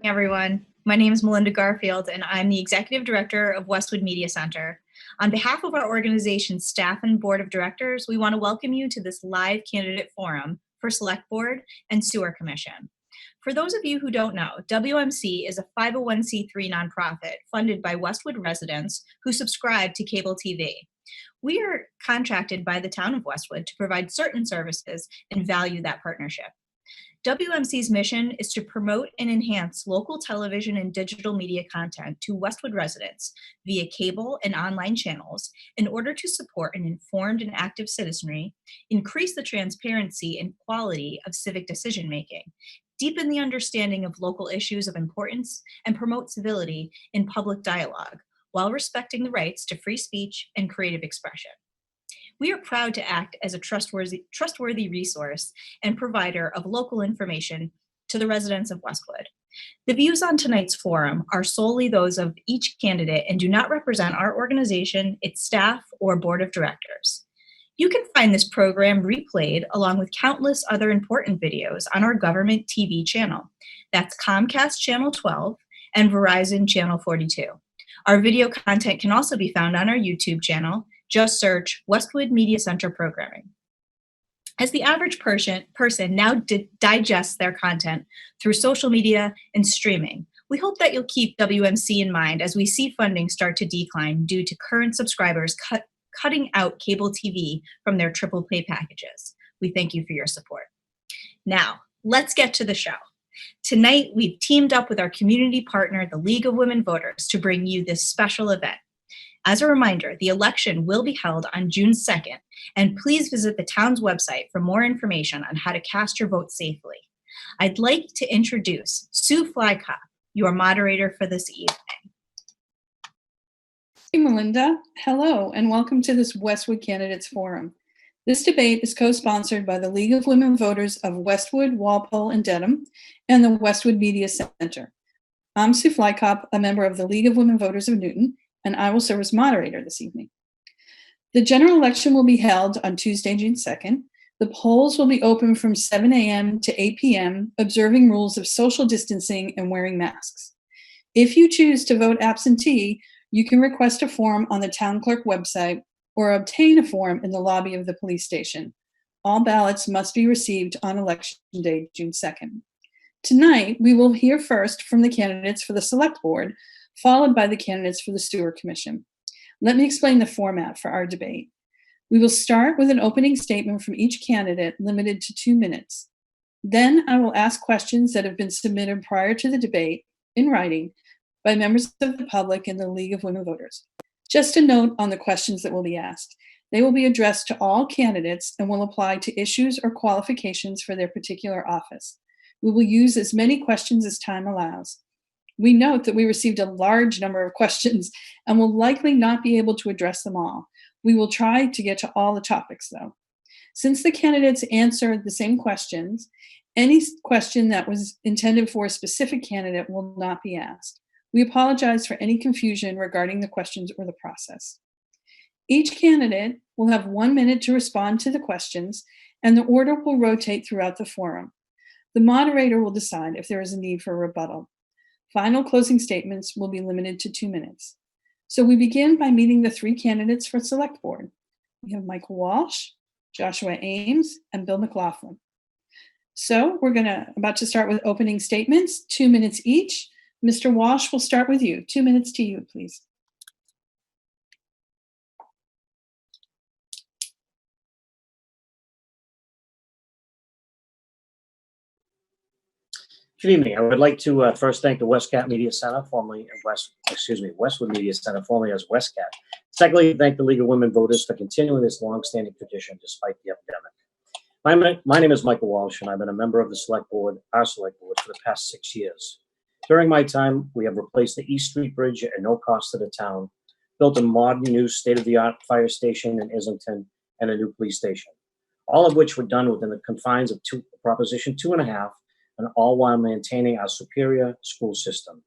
Everyone. My name is Melinda Garfield, and I'm the Executive Director of Westwood Media Center. On behalf of our organization's staff and board of directors, we want to welcome you to this live candidate forum for Select Board and Sewer Commission. For those of you who don't know, WMC is a 501c3 nonprofit funded by Westwood residents who subscribe to cable TV. We are contracted by the town of Westwood to provide certain services and value that partnership. WMC's mission is to promote and enhance local television and digital media content to Westwood residents via cable and online channels in order to support an informed and active citizenry, increase the transparency and quality of civic decision-making, deepen the understanding of local issues of importance, and promote civility in public dialogue while respecting the rights to free speech and creative expression. We are proud to act as a trustworthy resource and provider of local information to the residents of Westwood. The views on tonight's forum are solely those of each candidate and do not represent our organization, its staff, or board of directors. You can find this program replayed along with countless other important videos on our government TV channel. That's Comcast Channel 12 and Verizon Channel 42. Our video content can also be found on our YouTube channel. Just search Westwood Media Center Programming. As the average person now digests their content through social media and streaming, we hope that you'll keep WMC in mind as we see funding start to decline due to current subscribers cutting out cable TV from their triple play packages. We thank you for your support. Now, let's get to the show. Tonight, we've teamed up with our community partner, the League of Women Voters, to bring you this special event. As a reminder, the election will be held on June 2nd, and please visit the town's website for more information on how to cast your vote safely. I'd like to introduce Sue Flykop, your moderator for this evening. Hey, Melinda. Hello, and welcome to this Westwood Candidates Forum. This debate is co-sponsored by the League of Women Voters of Westwood, Walpole, and Dedham, and the Westwood Media Center. I'm Sue Flykop, a member of the League of Women Voters of Newton, and I will serve as moderator this evening. The general election will be held on Tuesday, June 2nd. The polls will be open from 7 a.m. to 8 p.m., observing rules of social distancing and wearing masks. If you choose to vote absentee, you can request a form on the town clerk website or obtain a form in the lobby of the police station. All ballots must be received on election day, June 2nd. Tonight, we will hear first from the candidates for the Select Board, followed by the candidates for the Sewer Commission. Let me explain the format for our debate. We will start with an opening statement from each candidate limited to 2 minutes. Then I will ask questions that have been submitted prior to the debate in writing by members of the public in the League of Women Voters. Just a note on the questions that will be asked. They will be addressed to all candidates and will apply to issues or qualifications for their particular office. We will use as many questions as time allows. We note that we received a large number of questions and will likely not be able to address them all. We will try to get to all the topics, though. Since the candidates answered the same questions, any question that was intended for a specific candidate will not be asked. We apologize for any confusion regarding the questions or the process. Each candidate will have 1 minute to respond to the questions, and the order will rotate throughout the forum. The moderator will decide if there is a need for a rebuttal. Final closing statements will be limited to 2 minutes. So we begin by meeting the 3 candidates for Select Board. We have Michael Walsh, Joshua Ames, and Bill McLaughlin. So we're about to start with opening statements, 2 minutes each. Mr. Walsh, we'll start with you. 2 minutes to you, please. Good evening. I would like to first thank the Westcat Media Center, Westwood Media Center, formerly as Westcat. Secondly, thank the League of Women Voters for continuing this long-standing tradition despite the epidemic. My name is Michael Walsh, and I've been a member of the Select Board, our Select Board, for the past 6 years. During my time, we have replaced the East Street Bridge at no cost to the town, built a modern new state-of-the-art fire station in Islington, and a new police station, all of which were done within the confines of Proposition 2.5, and all while maintaining our superior school system.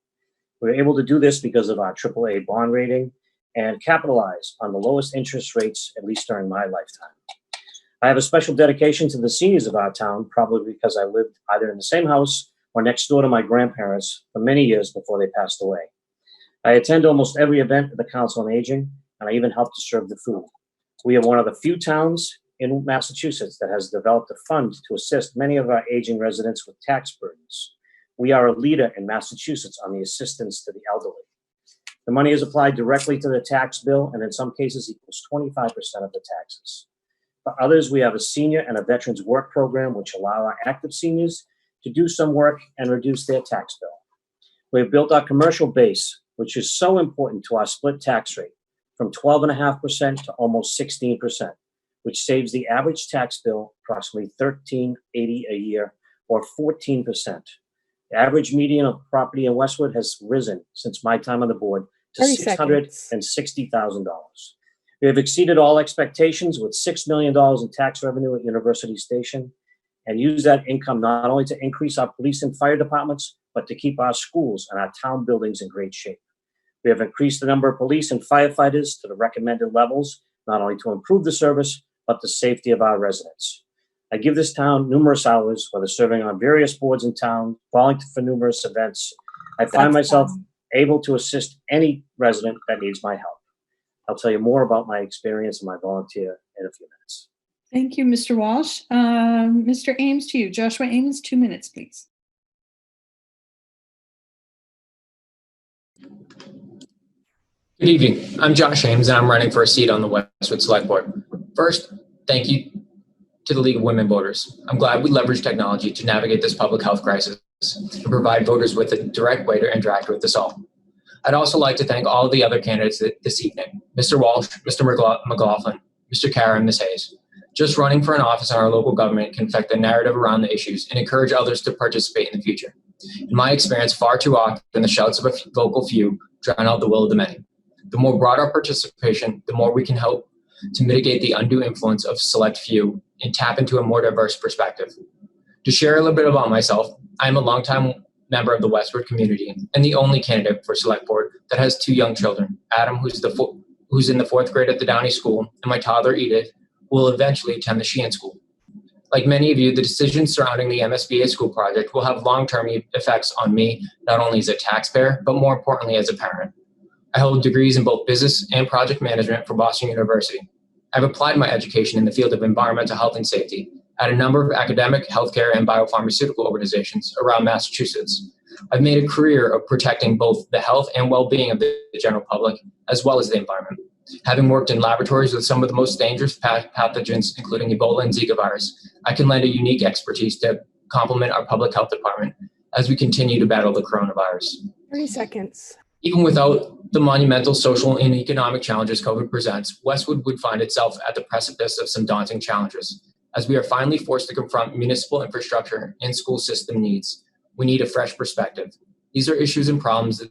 We were able to do this because of our AAA bond rating and capitalize on the lowest interest rates, at least during my lifetime. I have a special dedication to the seniors of our town, probably because I lived either in the same house or next door to my grandparents for many years before they passed away. I attend almost every event at the Council on Aging, and I even help to serve the food. We are one of the few towns in Massachusetts that has developed a fund to assist many of our aging residents with tax burdens. We are a leader in Massachusetts on the assistance to the elderly. The money is applied directly to the tax bill and in some cases equals 25% of the taxes. For others, we have a senior and a veterans work program which allow our active seniors to do some work and reduce their tax bill. We have built our commercial base, which is so important to our split tax rate, from 12.5% to almost 16%, which saves the average tax bill approximately $13.80 a year or 14%. The average median of property in Westwood has risen since my time on the board to $660,000. We have exceeded all expectations with $6 million in tax revenue at University Station and use that income not only to increase our police and fire departments, but to keep our schools and our town buildings in great shape. We have increased the number of police and firefighters to the recommended levels, not only to improve the service, but the safety of our residents. I give this town numerous hours, whether serving on various boards in town, volunteering for numerous events. I find myself able to assist any resident that needs my help. I'll tell you more about my experience and my volunteer in a few minutes. Thank you, Mr. Walsh. Mr. Ames, to you. Joshua Ames, 2 minutes, please. Good evening. I'm Josh Ames, and I'm running for a seat on the Westwood Select Board. First, thank you to the League of Women Voters. I'm glad we leverage technology to navigate this public health crisis and provide voters with a direct way to interact with us all. I'd also like to thank all of the other candidates this evening, Mr. Walsh, Mr. McLaughlin, Mr. Carr, and Ms. Hayes. Just running for an office in our local government can affect the narrative around the issues and encourage others to participate in the future. In my experience, far too often the shouts of a vocal few drown out the will of the many. The more broad our participation, the more we can help to mitigate the undue influence of select few and tap into a more diverse perspective. To share a little bit about myself, I'm a longtime member of the Westwood community and the only candidate for Select Board that has 2 young children, Adam, who's in the 4th grade at the Downey School, and my toddler, Edith, who will eventually attend the Sheehan School. Like many of you, the decisions surrounding the MSBA school project will have long-term effects on me, not only as a taxpayer, but more importantly as a parent. I hold degrees in both business and project management from Boston University. I've applied my education in the field of environmental health and safety at a number of academic, healthcare, and biopharmaceutical organizations around Massachusetts. I've made a career of protecting both the health and well-being of the general public, as well as the environment. Having worked in laboratories with some of the most dangerous pathogens, including Ebola and Zika virus, I can lend a unique expertise to complement our public health department as we continue to battle the coronavirus. 30 seconds. Even without the monumental social and economic challenges COVID presents, Westwood would find itself at the precipice of some daunting challenges. As we are finally forced to confront municipal infrastructure and school system needs, we need a fresh perspective. These are issues and problems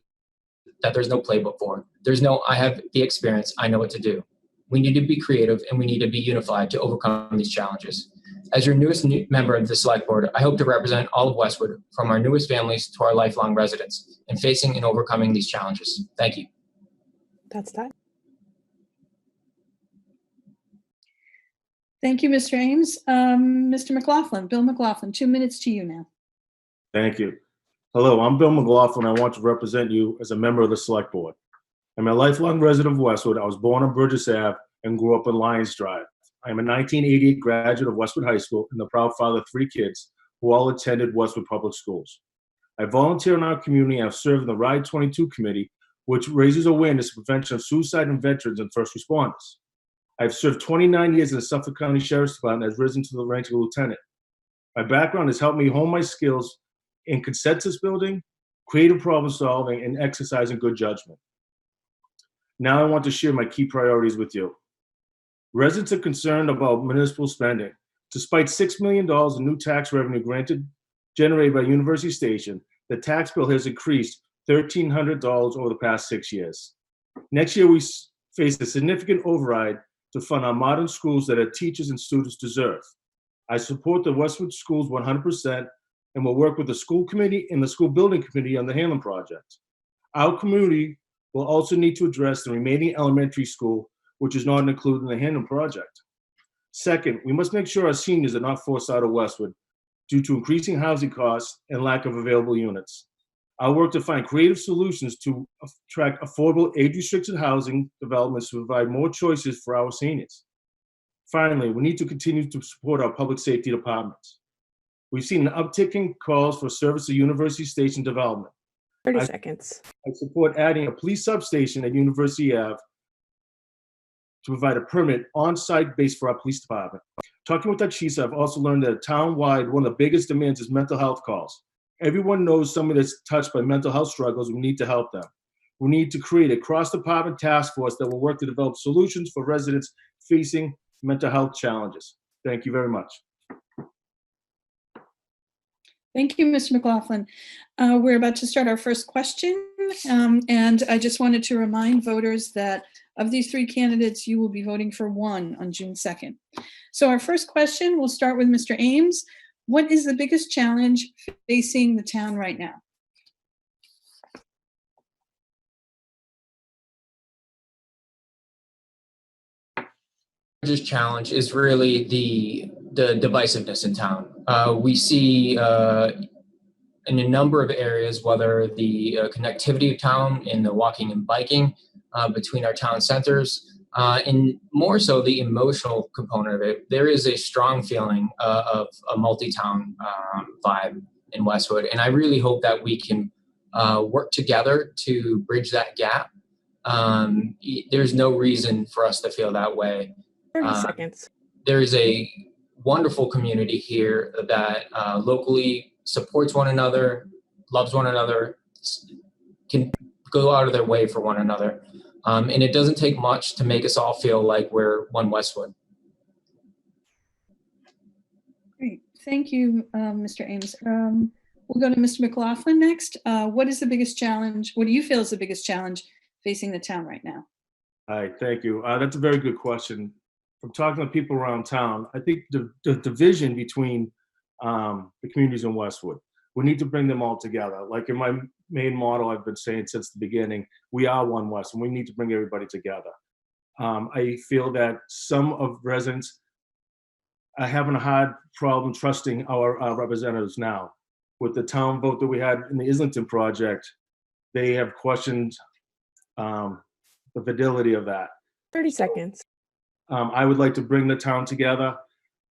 that there's no playbook for. There's no, I have the experience, I know what to do. We need to be creative and we need to be unified to overcome these challenges. As your newest member of the Select Board, I hope to represent all of Westwood, from our newest families to our lifelong residents, in facing and overcoming these challenges. Thank you. That's that. Thank you, Mr. Ames. Mr. McLaughlin, Bill McLaughlin, 2 minutes to you now. Thank you. Hello, I'm Bill McLaughlin. I want to represent you as a member of the Select Board. I'm a lifelong resident of Westwood. I was born on Burgess Ave and grew up in Lions Drive. I am a 1988 graduate of Westwood High School and the proud father of 3 kids who all attended Westwood Public Schools. I volunteer in our community and have served in the Ride 22 committee, which raises awareness of prevention of suicide in veterans and first responders. I've served 29 years in the Suffolk County Sheriff's Department and has risen to the rank of lieutenant. My background has helped me hone my skills in consensus building, creative problem solving, and exercising good judgment. Now I want to share my key priorities with you. Residents are concerned about municipal spending. Despite $6 million in new tax revenue generated by University Station, the tax bill has increased $1,300 over the past 6 years. Next year, we face a significant override to fund our modern schools that our teachers and students deserve. I support the Westwood Schools 100% and will work with the school committee and the school building committee on the Hanlon project. Our community will also need to address the remaining elementary school, which is not included in the Hanlon project. Second, we must make sure our seniors are not forced out of Westwood due to increasing housing costs and lack of available units. I'll work to find creative solutions to attract affordable age-restricted housing developments to provide more choices for our seniors. Finally, we need to continue to support our public safety departments. We've seen an uptick in calls for service to University Station development. 30 I- seconds. I support adding a police substation at University Ave to provide a permit on-site base for our police department. Talking with our chiefs, I've also learned that town-wide, one of the biggest demands is mental health calls. Everyone knows somebody that's touched by mental health struggles. We need to help them. We need to create a cross-department task force that will work to develop solutions for residents facing mental health challenges. Thank you very much. Thank you, Mr. McLaughlin. We're about to start our first question, and I just wanted to remind voters that of these three candidates, you will be voting for one on June 2nd. So our first question, we'll start with Mr. Ames. What is the biggest challenge facing the town right now? Largest challenge is really the divisiveness in town. We see in a number of areas, whether the connectivity of town in the walking and biking between our town centers, and more so the emotional component of it. There is a strong feeling of a multi-town vibe in Westwood, and I really hope that we can work together to bridge that gap. There's no reason for us to feel that way. 30 seconds. There is a wonderful community here that locally supports one another, loves one another, can go out of their way for one another. And it doesn't take much to make us all feel like we're one Westwood. Great. Thank you, Mr. Ames. We'll go to Mr. McLaughlin next. What is the biggest challenge? What do you feel is the biggest challenge facing the town right now? Hi, thank you. That's a very good question. From talking to people around town, I think the division between the communities in Westwood, we need to bring them all together. Like in my main model, I've been saying since the beginning, we are one West, and we need to bring everybody together. I feel that some of residents are having a hard problem trusting our representatives now. With the town vote that we had in the Islington project, they have questioned the fidelity of that. 30 seconds. I would like to bring the town together,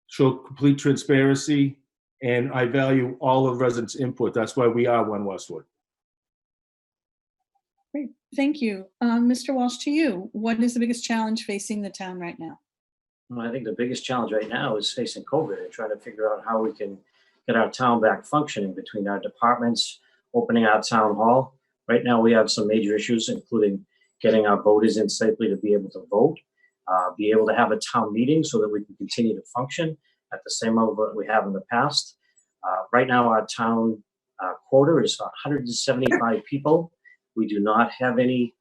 show complete transparency, and I value all of residents' input. That's why we are one Westwood. Great. Thank you. Mr. Walsh, to you, what is the biggest challenge facing the town right now? Well, I think the biggest challenge right now is facing COVID and trying to figure out how we can get our town back functioning between our departments, opening our town hall. Right now, we have some major issues, including getting our voters in safely to be able to vote, be able to have a town meeting so that we can continue to function at the same level that we have in the past. Right now, our town quota is 175 people. We do not have any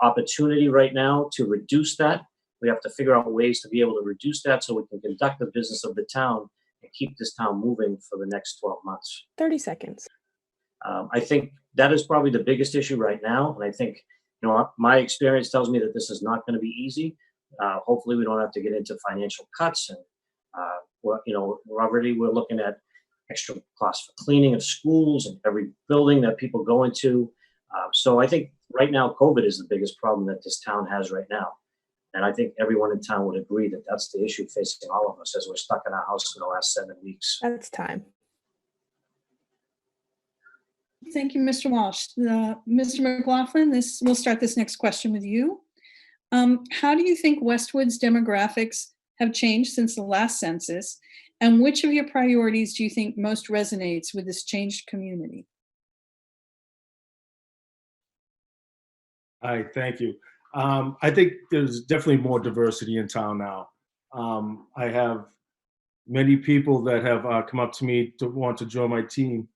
opportunity right now to reduce that. We have to figure out ways to be able to reduce that so we can conduct the business of the town and keep this town moving for the next 12 months. 30 seconds. I think that is probably the biggest issue right now. And I think, my experience tells me that this is not going to be easy. Hopefully we don't have to get into financial cuts. And, we're looking at extra costs for cleaning of schools and every building that people go into. So I think right now, COVID is the biggest problem that this town has right now. And I think everyone in town would agree that that's the issue facing all of us as we're stuck in our house for the last 7 weeks. That's time. Thank you, Mr. Walsh. Mr. McLaughlin, we'll start this next question with you. How do you think Westwood's demographics have changed since the last census? And which of your priorities do you think most resonates with this changed community? Hi, thank you. I think there's definitely more diversity in town now. I have many people that have come up to me to want to join my team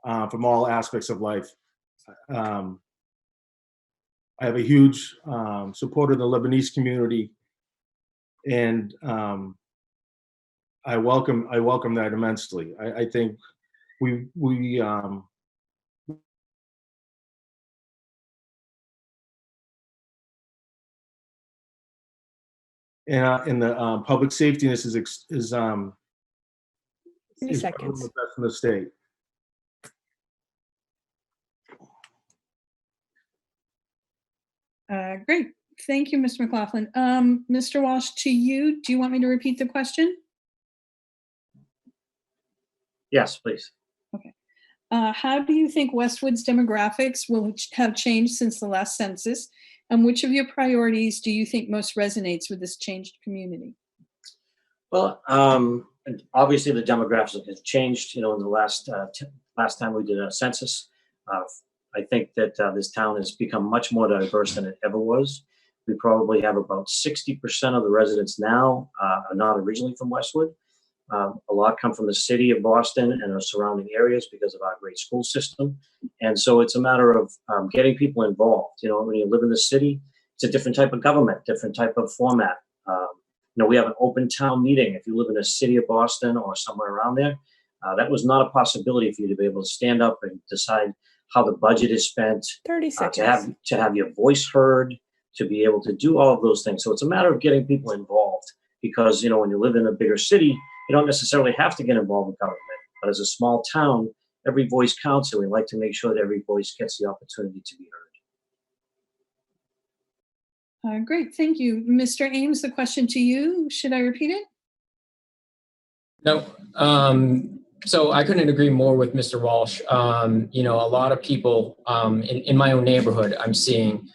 from all aspects of life. I have a huge support of the Lebanese community, and I welcome that immensely. I think we in the public safety, this is 30 is one of seconds. the best in the state. Great. Thank you, Mr. McLaughlin. Mr. Walsh, to you, do you want me to repeat the question? Yes, please. How do you think Westwood's demographics will have changed since the last census? And which of your priorities do you think most resonates with this changed community? Well, and obviously the demographics have changed, in the last time we did a census. I think that this town has become much more diverse than it ever was. We probably have about 60% of the residents now are not originally from Westwood. A lot come from the city of Boston and our surrounding areas because of our great school system. And so it's a matter of getting people involved. When you live in the city, it's a different type of government, different type of format. We have an open town meeting. If you live in the city of Boston or somewhere around there, that was not a possibility for you to be able to stand up and decide how the budget is spent, 30 seconds. to have your voice heard, to be able to do all of those things. So it's a matter of getting people involved because, when you live in a bigger city, you don't necessarily have to get involved with government. But as a small town, every voice counts, and we like to make sure that every voice gets the opportunity to be heard. Great, thank you. Mr. Ames, the question to you, should I repeat it? No. So I couldn't agree more with Mr. Walsh. A lot of people in my own neighborhood, I'm seeing,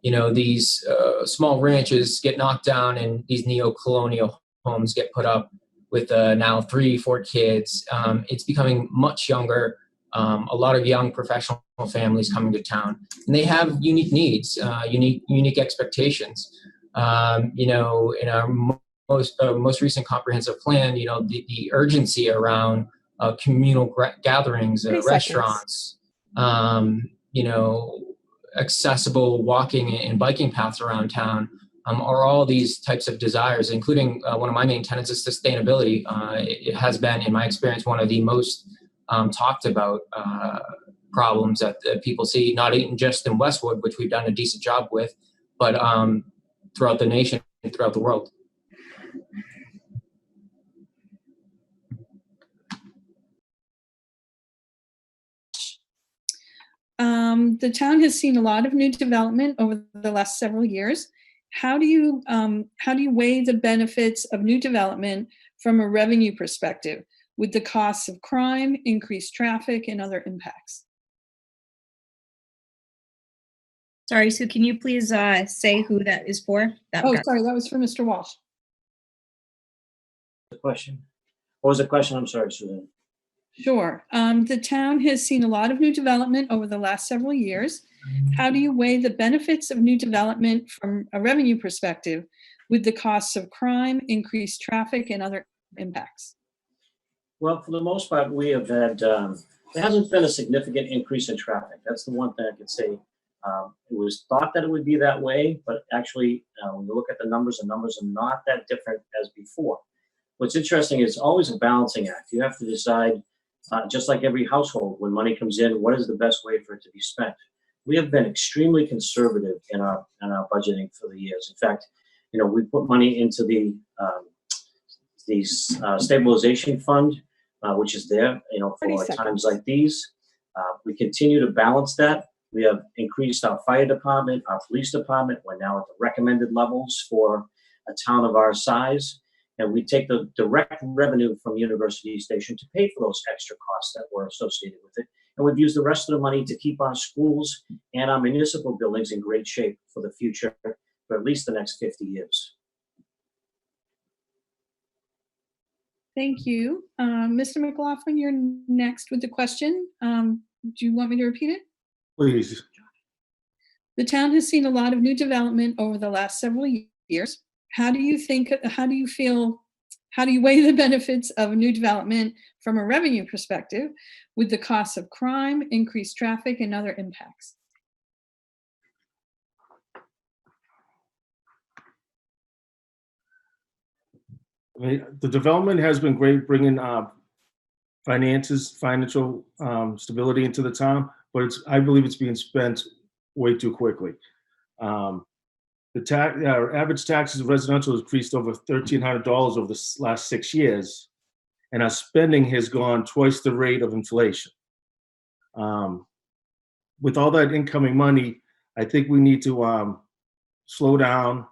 these small ranches get knocked down and these neo-colonial homes get put up with now 3-4 kids. It's becoming much younger. A lot of young professional families coming to town, and they have unique needs, unique expectations. In our most recent comprehensive plan, the urgency around communal gatherings, 30 restaurants, accessible walking and biking paths around town are all these types of desires, including one of my main tenets is sustainability. It has been, in my experience, one of the most talked about problems that people see, not even just in Westwood, which we've done a decent job with, but throughout the nation and throughout the world. The town has seen a lot of new development over the last several years. How do you weigh the benefits of new development from a revenue perspective with the costs of crime, increased traffic, and other impacts? Sorry, Sue, can you please say who that is for? Sorry, that was for Mr. Walsh. The question? What was the question? I'm sorry, Susan. Sure. The town has seen a lot of new development over the last several years. How do you weigh the benefits of new development from a revenue perspective with the costs of crime, increased traffic, and other impacts? Well, for the most part, we have had, there hasn't been a significant increase in traffic. That's the one thing I could say. It was thought that it would be that way, but actually, when you look at the numbers are not that different as before. What's interesting is always a balancing act. You have to decide, just like every household, when money comes in, what is the best way for it to be spent? We have been extremely conservative in our budgeting for the years. In fact, we put money into the stabilization fund, which is there, for times like these. We continue to balance that. We have increased our fire department, our police department. We're now at the recommended levels for a town of our size. And we take the direct revenue from University Station to pay for those extra costs that were associated with it. And we've used the rest of the money to keep our schools and our municipal buildings in great shape for the future, for at least the next 50 years. Thank you. Mr. McLaughlin, you're next with the question. Do you want me to repeat it? Please. The town has seen a lot of new development over the last several years. How do you weigh the benefits of new development from a revenue perspective with the costs of crime, increased traffic, and other impacts? I mean, the development has been great, bringing financial stability into the town, but I believe it's being spent way too quickly. Our average taxes of residential has increased over $1,300 over the last 6 years, and our spending has gone twice the rate of inflation. With all that incoming money, I think we need to slow down,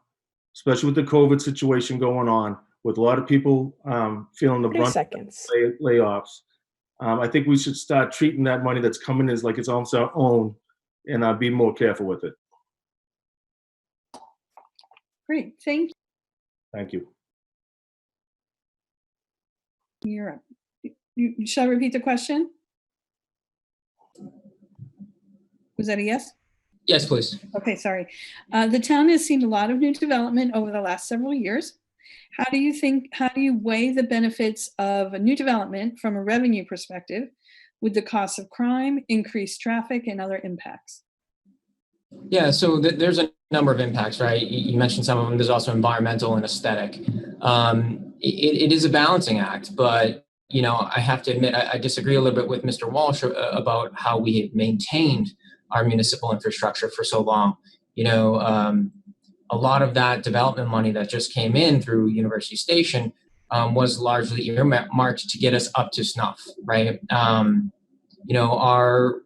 especially with the COVID situation going on, with a lot of people feeling the 30 brunt of seconds. layoffs. I think we should start treating that money that's coming in as like it's almost our own, and be more careful with it. Great, thank Thank you. you. You're up. Shall I repeat the question? Was that a yes? Yes, please. Okay, sorry. The town has seen a lot of new development over the last several years. How do you weigh the benefits of a new development from a revenue perspective with the cost of crime, increased traffic, and other impacts? Yeah, so there's a number of impacts, right? You mentioned some of them. There's also environmental and aesthetic. It is a balancing act, but I have to admit I disagree a little bit with Mr. Walsh about how we have maintained our municipal infrastructure for so long. A lot of that development money that just came in through University Station was largely earmarked to get us up to snuff, right? Our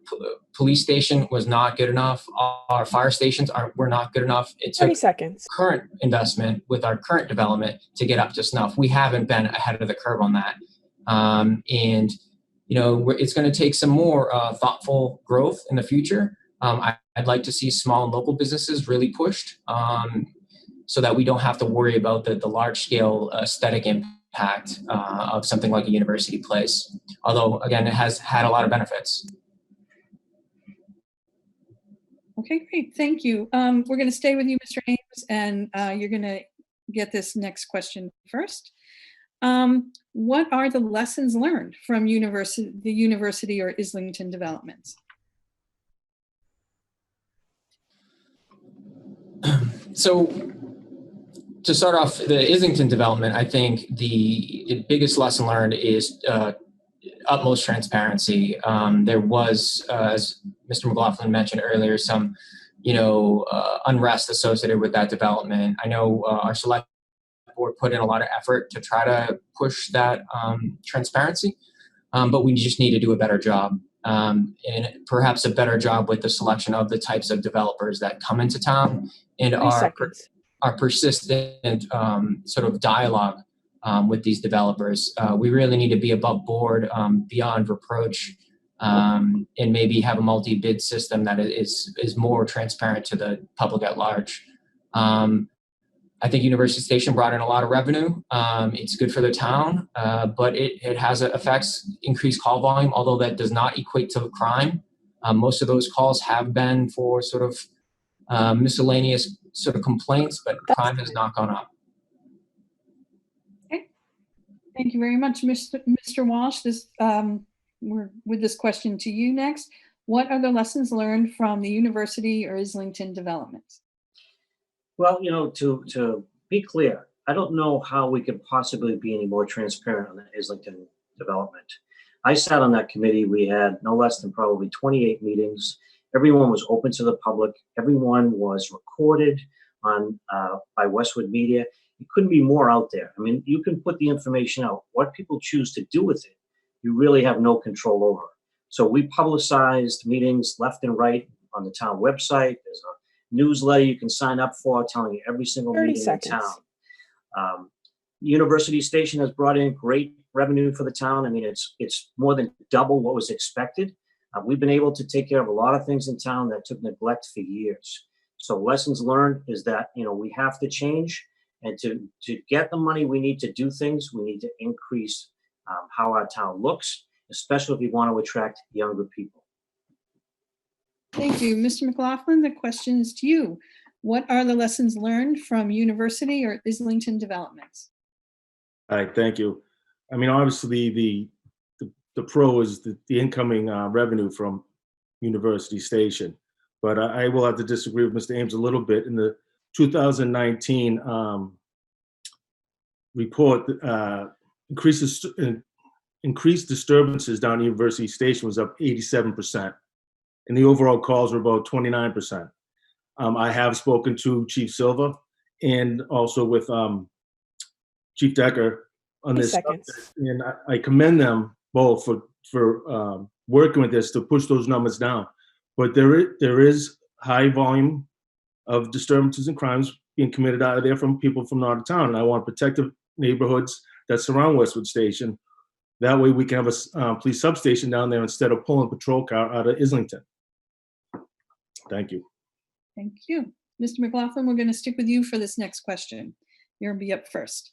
police station was not good enough. Our fire stations were not good enough. It 30 took seconds. current investment with our current development to get up to snuff. We haven't been ahead of the curve on that. It's going to take some more thoughtful growth in the future. I'd like to see small and local businesses really pushed so that we don't have to worry about the large scale aesthetic impact of something like a university place. Although, again, it has had a lot of benefits. Okay, great. Thank you. We're going to stay with you, Mr. Ames, and you're going to get this next question first. What are the lessons learned from the university or Islington developments? So to start off, the Islington development, I think the biggest lesson learned is utmost transparency. There was, as Mr. McLaughlin mentioned earlier, some, unrest associated with that development. I know our select board put in a lot of effort to try to push that transparency, but we just need to do a better job. And perhaps a better job with the selection of the types of developers that come into town and 30 seconds. our persistent sort of dialogue with these developers. We really need to be above board, beyond reproach, and maybe have a multi-bid system that is more transparent to the public at large. I think University Station brought in a lot of revenue. It's good for the town, but it has effects, increased call volume, although that does not equate to crime. Most of those calls have been for sort of miscellaneous sort of complaints, but crime has not gone up. Okay. Thank you very much, Mr. Walsh. We're with this question to you next. What are the lessons learned from the university or Islington developments? Well, to be clear, I don't know how we could possibly be any more transparent on the Islington development. I sat on that committee. We had no less than probably 28 meetings. Everyone was open to the public. Everyone was recorded by Westwood Media. It couldn't be more out there. I mean, you can put the information out. What people choose to do with it, you really have no control over. So we publicized meetings left and right on the town website. There's a newsletter you can sign up for telling you every single 30 meeting seconds. in town. University Station has brought in great revenue for the town. I mean, it's more than double what was expected. We've been able to take care of a lot of things in town that took neglect for years. So lessons learned is that, we have to change, and to get the money we need to do things, we need to increase how our town looks, especially if we want to attract younger people. Thank you. Mr. McLaughlin, the question is to you. What are the lessons learned from university or Islington developments? All right, thank you. I mean, obviously, the pro is the incoming revenue from University Station, but I will have to disagree with Mr. Ames a little bit. In the 2019 report, increased disturbances down at University Station was up 87%, and the overall calls were about 29%. I have spoken to Chief Silva and also with Chief Decker, on 3 this seconds. subject, and I commend them both for working with this to push those numbers down. But there is high volume of disturbances and crimes being committed out of there from people from out of town, and I want to protect the neighborhoods that surround Westwood Station. That way we can have a police substation down there instead of pulling a patrol car out of Islington. Thank you. Thank you. Mr. McLaughlin, we're going to stick with you for this next question. You'll be up first.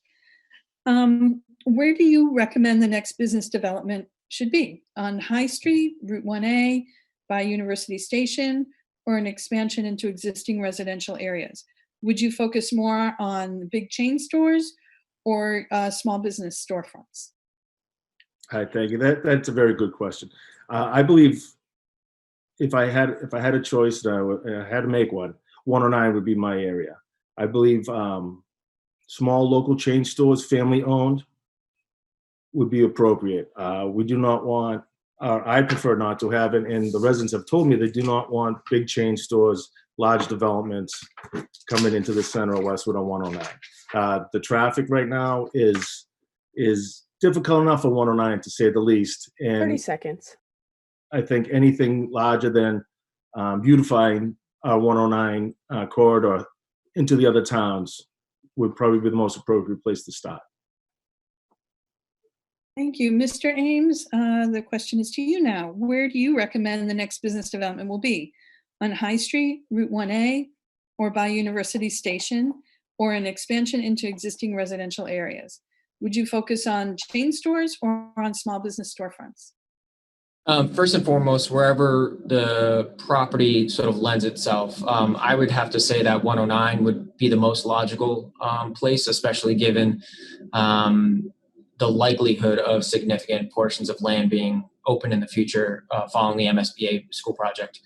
Where do you recommend the next business development should be? On High Street, Route 1A, by University Station, or an expansion into existing residential areas? Would you focus more on big chain stores or small business storefronts? Hi, thank you. That's a very good question. I believe if I had a choice, that I had to make one, 109 would be my area. I believe small local chain stores, family owned, would be appropriate. We do not want, I prefer not to have it, and the residents have told me they do not want big chain stores, large developments coming into the center of Westwood on 109. The traffic right now is difficult enough on 109, to say the least. 30 And seconds. I think anything larger than beautifying our 109 corridor into the other towns would probably be the most appropriate place to start. Thank you. Mr. Ames, the question is to you now. Where do you recommend the next business development will be? On High Street, Route 1A, or by University Station, or an expansion into existing residential areas? Would you focus on chain stores or on small business storefronts? First and foremost, wherever the property sort of lends itself, I would have to say that 109 would be the most logical place, especially given the likelihood of significant portions of land being open in the future following the MSBA school project.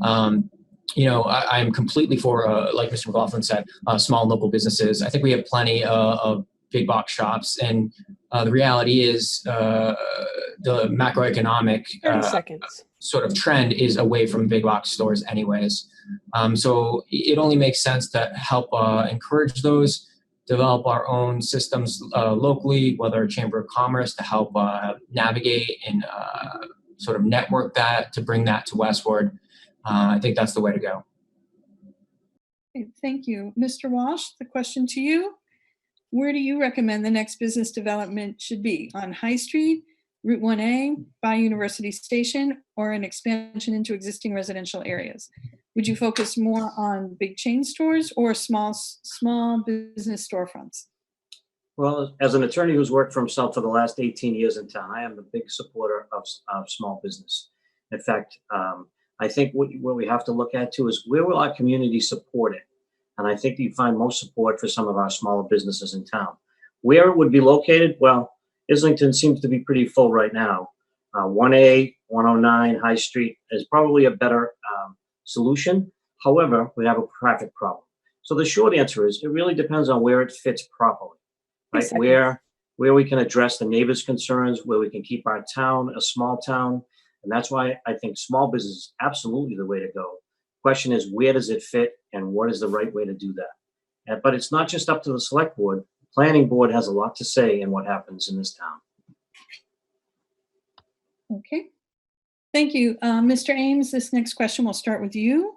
I'm completely for, like Mr. McLaughlin said, small local businesses. I think we have plenty of big box shops, and the reality is the macroeconomic 30 seconds. sort of trend is away from big box stores anyways. So it only makes sense to help encourage those, develop our own systems locally, whether a Chamber of Commerce to help navigate and sort of network that to bring that to Westwood. I think that's the way to go. Okay, thank you. Mr. Walsh, the question to you. Where do you recommend the next business development should be? On High Street, Route 1A, by University Station, or an expansion into existing residential areas? Would you focus more on big chain stores or small business storefronts? Well, as an attorney who's worked for himself for the last 18 years in town, I am a big supporter of small business. In fact, I think what we have to look at too is where will our community support it? And I think you find most support for some of our smaller businesses in town. Where it would be located, well, Islington seems to be pretty full right now. 1A, 109, High Street is probably a better solution. However, we have a traffic problem. So the short answer is it really depends on where it fits properly, right? Where we can address the neighbors' concerns, where we can keep our town a small town. And that's why I think small business is absolutely the way to go. Question is, where does it fit and what is the right way to do that? But it's not just up to the select board. The planning board has a lot to say in what happens in this town. Okay. Thank you. Mr. Ames, this next question will start with you.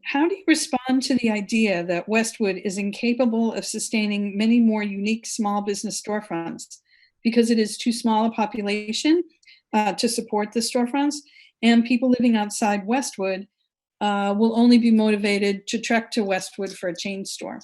How do you respond to the idea that Westwood is incapable of sustaining many more unique small business storefronts because it is too small a population to support the storefronts, and people living outside Westwood will only be motivated to trek to Westwood for a chain store?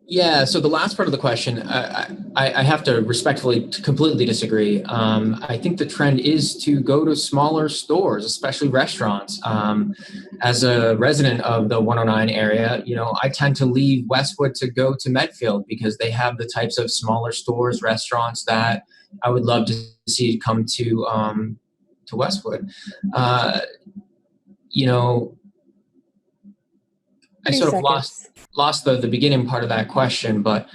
Yeah, so the last part of the question, I have to respectfully completely disagree. I think the trend is to go to smaller stores, especially restaurants. As a resident of the 109 area, I tend to leave Westwood to go to Medfield because they have the types of smaller stores, restaurants that I would love to see come to Westwood. I sort of lost the beginning part of that question, but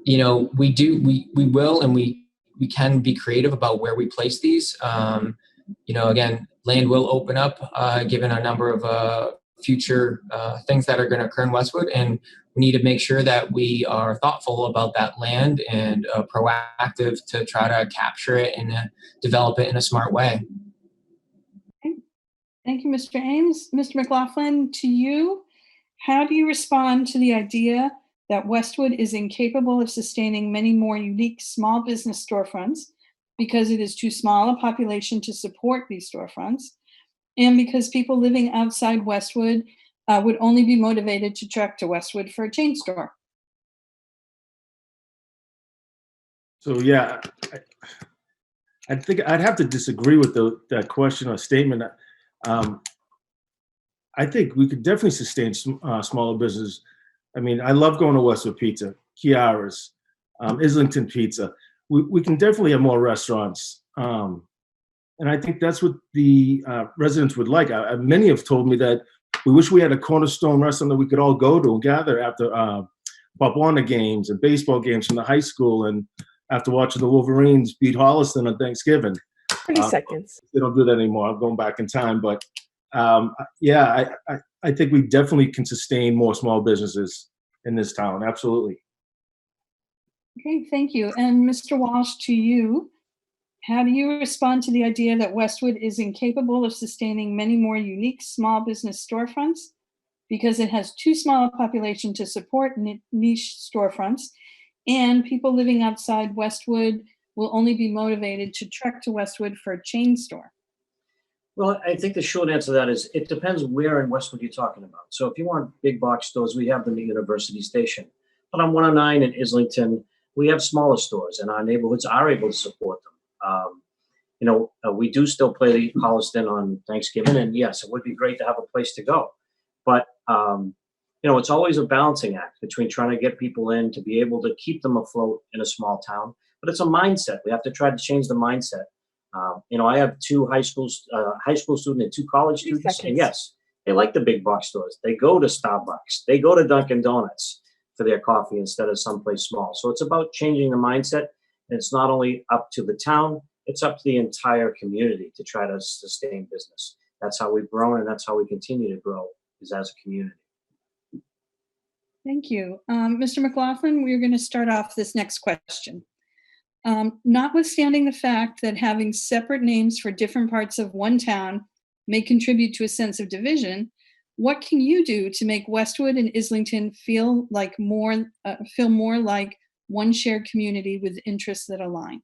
we will and we can be creative about where we place these. Again, land will open up given a number of future things that are going to occur in Westwood, and we need to make sure that we are thoughtful about that land and proactive to try to capture it and develop it in a smart way. Thank you, Mr. Ames. Mr. McLaughlin, to you, how do you respond to the idea that Westwood is incapable of sustaining many more unique small business storefronts because it is too small a population to support these storefronts, and because people living outside Westwood would only be motivated to trek to Westwood for a chain store? So yeah, I think I'd have to disagree with that question or statement. I think we could definitely sustain smaller business. I mean, I love going to Westwood Pizza, Chiara's, Islington Pizza. We can definitely have more restaurants. And I think that's what the residents would like. Many have told me that we wish we had a cornerstone restaurant that we could all go to and gather after Pop Warner games and baseball games from the high school, and after watching the Wolverines beat Holliston on Thanksgiving. 30 seconds. They don't do that anymore. I'm going back in time. But yeah, I think we definitely can sustain more small businesses in this town. Absolutely. Okay, thank you. And Mr. Walsh, to you, how do you respond to the idea that Westwood is incapable of sustaining many more unique small business storefronts because it has too small a population to support niche storefronts, and people living outside Westwood will only be motivated to trek to Westwood for a chain store? Well, I think the short answer to that is it depends where in Westwood you're talking about. So if you want big box stores, we have them at University Station. But on 109 in Islington, we have smaller stores, and our neighborhoods are able to support them. We do still play the Holliston on Thanksgiving, and yes, it would be great to have a place to go. But it's always a balancing act between trying to get people in to be able to keep them afloat in a small town. But it's a mindset. We have to try to change the mindset. I have two high school students and two college 30 students, and seconds. yes, they like the big box stores. They go to Starbucks, they go to Dunkin' Donuts for their coffee instead of someplace small. So it's about changing the mindset. And it's not only up to the town, it's up to the entire community to try to sustain business. That's how we've grown, and that's how we continue to grow, is as a community. Thank you. Mr. McLaughlin, we're going to start off this next question. Notwithstanding the fact that having separate names for different parts of one town may contribute to a sense of division, what can you do to make Westwood and Islington feel more like one shared community with interests that align?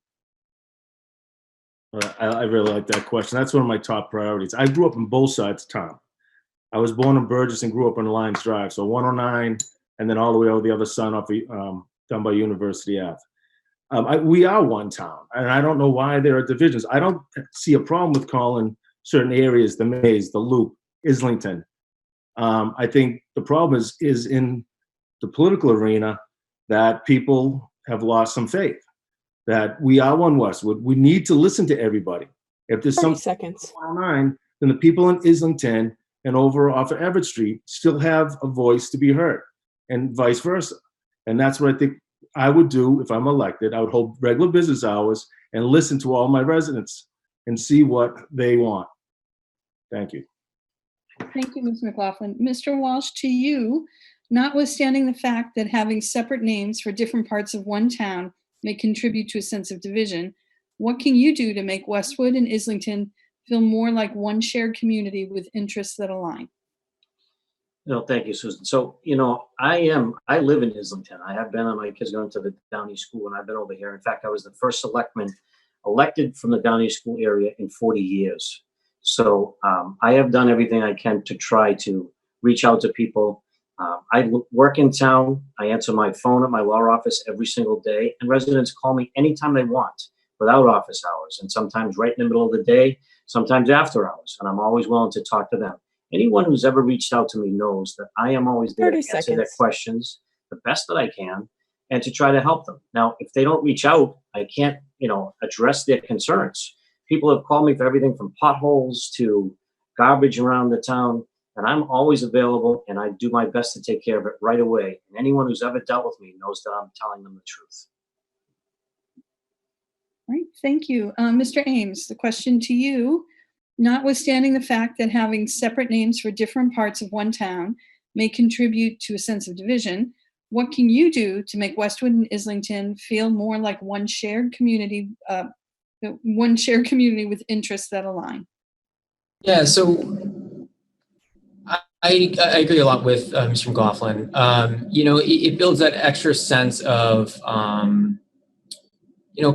I really like that question. That's one of my top priorities. I grew up on both sides of town. I was born in Burgess and grew up on Lions Drive, so 109, and then all the way over the other side off down by University Ave. We are one town, and I don't know why there are divisions. I don't see a problem with calling certain areas the Maze, the Loop, Islington. I think the problem is in the political arena that people have lost some faith that we are one Westwood. We need to listen to everybody. If there's 30 some seconds. 109, then the people in Islington and over off of Everett Street still have a voice to be heard, and vice versa. And that's what I think I would do if I'm elected. I would hold regular business hours and listen to all my residents and see what they want. Thank you. Thank you, Ms. McLaughlin. Mr. Walsh, to you, notwithstanding the fact that having separate names for different parts of one town may contribute to a sense of division, what can you do to make Westwood and Islington feel more like one shared community with interests that align? Thank you, Susan. So, I live in Islington. I have been, and my kids going to the Downey School, and I've been over here. In fact, I was the first selectman elected from the Downey School area in 40 years. So I have done everything I can to try to reach out to people. I work in town. I answer my phone at my law office every single day, and residents call me anytime they want without office hours, and sometimes right in the middle of the day, sometimes after hours, and I'm always willing to talk to them. Anyone who's ever reached out to me knows that I am always there to 30 answer their seconds. questions the best that I can and to try to help them. Now, if they don't reach out, I can't, address their concerns. People have called me for everything from potholes to garbage around the town, and I'm always available, and I do my best to take care of it right away. And anyone who's ever dealt with me knows that I'm telling them the truth. All right, thank you. Mr. Ames, the question to you. Notwithstanding the fact that having separate names for different parts of one town may contribute to a sense of division, what can you do to make Westwood and Islington feel more like one shared community with interests that align? Yeah, so I agree a lot with Mr. McLaughlin. It builds that extra sense of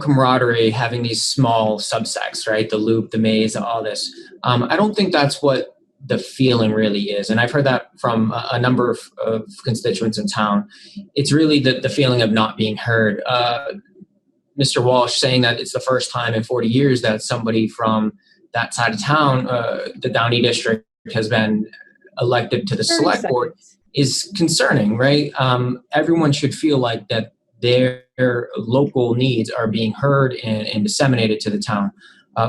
camaraderie, having these small subsects, right? The loop, the maze, all this. I don't think that's what the feeling really is. And I've heard that from a number of constituents in town. It's really the feeling of not being heard. Mr. Walsh saying that it's the first time in 40 years that somebody from that side of town, the Downey district, has been elected to the 30 select board seconds. is concerning, right? Everyone should feel like that their local needs are being heard and disseminated to the town.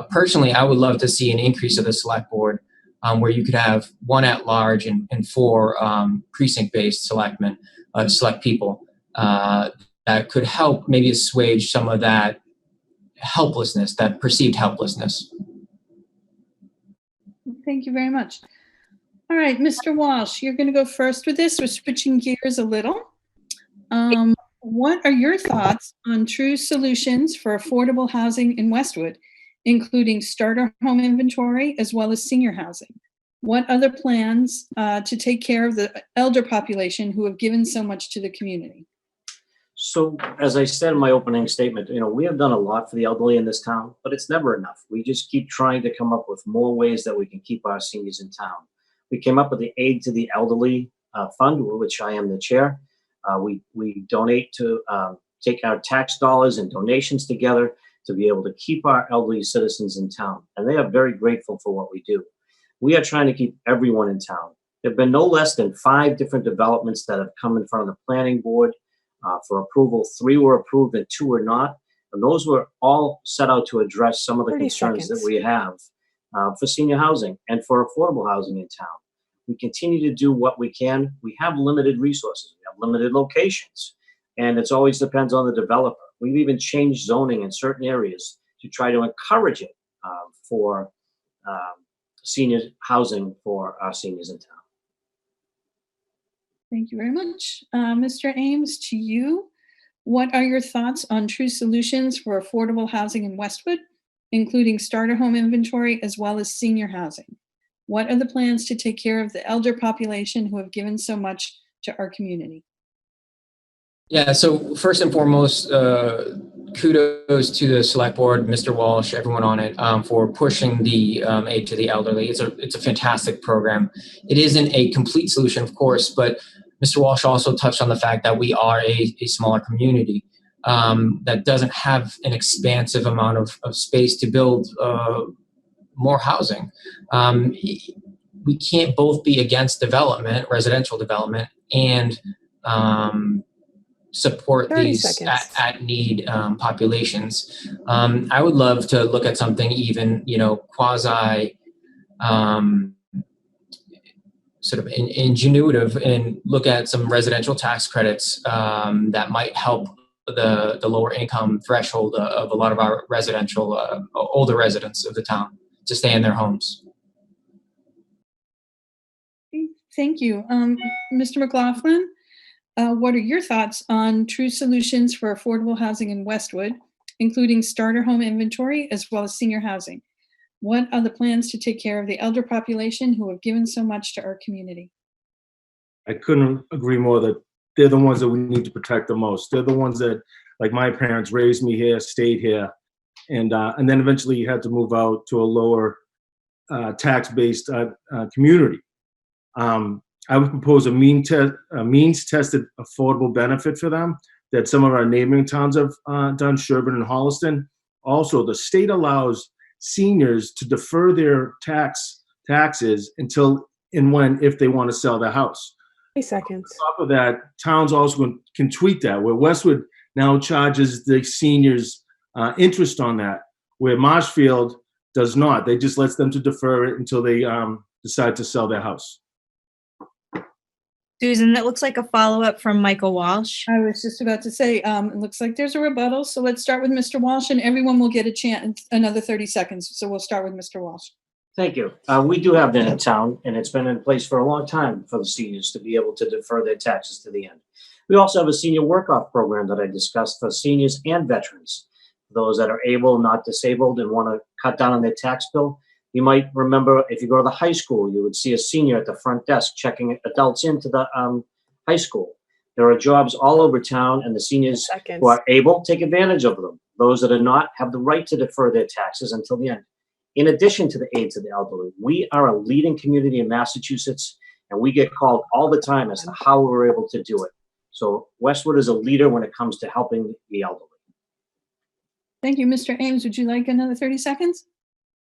Personally, I would love to see an increase of the select board where you could have one at large and four precinct-based selectmen, select people that could help maybe assuage some of that helplessness, that perceived helplessness. Thank you very much. All right, Mr. Walsh, you're going to go first with this. We're switching gears a little. What are your thoughts on true solutions for affordable housing in Westwood, including starter home inventory as well as senior housing? What other plans to take care of the elder population who have given so much to the community? So, as I said in my opening statement, we have done a lot for the elderly in this town, but it's never enough. We just keep trying to come up with more ways that we can keep our seniors in town. We came up with the Aid to the Elderly Fund, which I am the chair. We donate to take our tax dollars and donations together to be able to keep our elderly citizens in town. And they are very grateful for what we do. We are trying to keep everyone in town. There have been no less than 5 different developments that have come in front of the planning board for approval. 3 were approved and 2 were not. And those were all set out to address some of the 30 concerns that seconds. we have for senior housing and for affordable housing in town. We continue to do what we can. We have limited resources. We have limited locations. And it always depends on the developer. We've even changed zoning in certain areas to try to encourage it for senior housing for our seniors in town. Thank you very much. Mr. Ames, to you. What are your thoughts on true solutions for affordable housing in Westwood, including starter home inventory as well as senior housing? What are the plans to take care of the elder population who have given so much to our community? Yeah, so first and foremost, kudos to the select board, Mr. Walsh, everyone on it, for pushing the aid to the elderly. It's a fantastic program. It isn't a complete solution, of course, but Mr. Walsh also touched on the fact that we are a smaller community that doesn't have an expansive amount of space to build more housing. We can't both be against development, residential development, and support 30 these seconds. at need populations. I would love to look at something even, quasi sort of ingenuitive and look at some residential tax credits that might help the lower income threshold of a lot of our residential older residents of the town to stay in their homes. Thank you. Mr. McLaughlin, what are your thoughts on true solutions for affordable housing in Westwood, including starter home inventory as well as senior housing? What are the plans to take care of the elder population who have given so much to our community? I couldn't agree more that they're the ones that we need to protect the most. They're the ones that, like my parents, raised me here, stayed here, and then eventually had to move out to a lower tax-based community. I would propose a means-tested affordable benefit for them that some of our neighboring towns have done, Sherburne and Holliston. Also, the state allows seniors to defer their taxes until and when, if they want to sell their house. 30 seconds. On top of that, towns also can tweak that, where Westwood now charges the seniors interest on that, where Marshfield does not. They just lets them to defer it until they decide to sell their house. Susan, that looks like a follow-up from Michael Walsh. I was just about to say, it looks like there's a rebuttal. So let's start with Mr. Walsh, and everyone will get a chance, another 30 seconds. So we'll start with Mr. Walsh. Thank you. We do have that in town, and it's been in place for a long time for the seniors to be able to defer their taxes to the end. We also have a senior work-off program that I discussed for seniors and veterans. Those that are able, not disabled, and want to cut down on their tax bill. You might remember if you go to the high school, you would see a senior at the front desk checking adults into the high school. There are jobs all over town, and the seniors Seconds. who are able take advantage of them. Those that are not have the right to defer their taxes until the end. In addition to the aid to the elderly, we are a leading community in Massachusetts, and we get called all the time as to how we're able to do it. So Westwood is a leader when it comes to helping the elderly. Thank you. Mr. Ames, would you like another 30 seconds?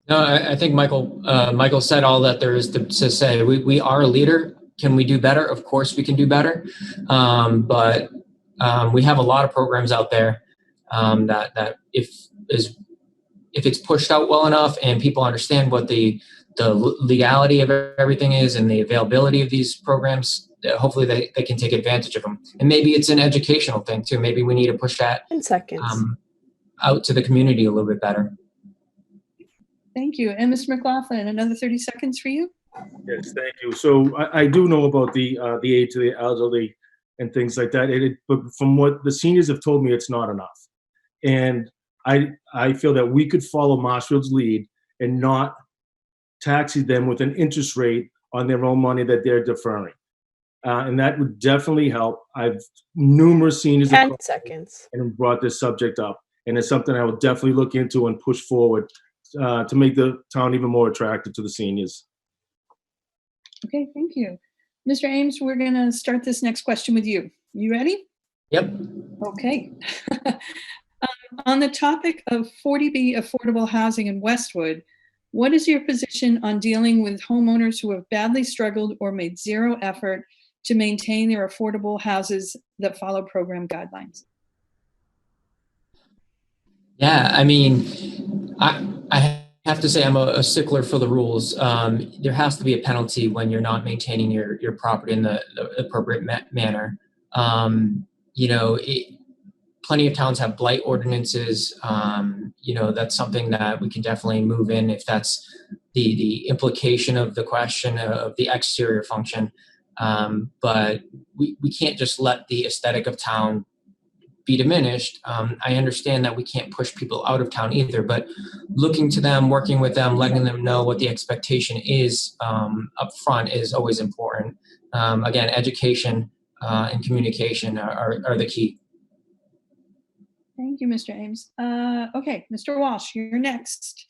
No, I think Michael said all that there is to say. We are a leader. Can we do better? Of course we can do better. But we have a lot of programs out there that if it's pushed out well enough and people understand what the legality of everything is and the availability of these programs, hopefully they can take advantage of them. And maybe it's an educational thing too. Maybe we need to push that 10 seconds. out to the community a little bit better. Thank you. And Mr. McLaughlin, another 30 seconds for you. Yes, thank you. So I do know about the aid to the elderly and things like that. But from what the seniors have told me, it's not enough. And I feel that we could follow Marshfield's lead and not taxing them with an interest rate on their own money that they're deferring. And that would definitely help. I've numerous seniors 10 seconds. and brought this subject up. And it's something I will definitely look into and push forward to make the town even more attractive to the seniors. Okay, thank you. Mr. Ames, we're going to start this next question with you. You ready? Yep. Okay. On the topic of 40B affordable housing in Westwood, what is your position on dealing with homeowners who have badly struggled or made zero effort to maintain their affordable houses that follow program guidelines? Yeah, I mean, I have to say I'm a stickler for the rules. There has to be a penalty when you're not maintaining your property in the appropriate manner. Plenty of towns have blight ordinances. That's something that we can definitely move in if that's the implication of the question of the exterior function. But we can't just let the aesthetic of town be diminished. I understand that we can't push people out of town either, but looking to them, working with them, letting them know what the expectation is up front is always important. Again, education and communication are the key. Thank you, Mr. Ames. Okay, Mr. Walsh, you're next.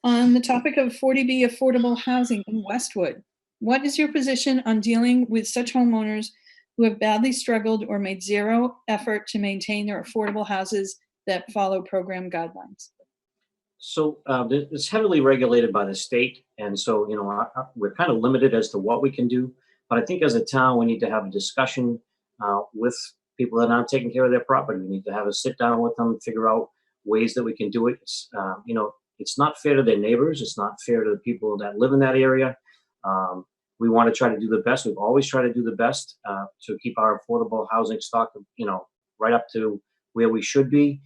On the topic of 40B affordable housing in Westwood, what is your position on dealing with such homeowners who have badly struggled or made zero effort to maintain their affordable houses that follow program guidelines? So it's heavily regulated by the state. And so, we're kind of limited as to what we can do. But I think as a town, we need to have a discussion with people that aren't taking care of their property. We need to have a sit down with them, figure out ways that we can do it. It's not fair to their neighbors. It's not fair to the people that live in that area. We want to try to do the best. We've always tried to do the best to keep our affordable housing stock, right up to where we should be.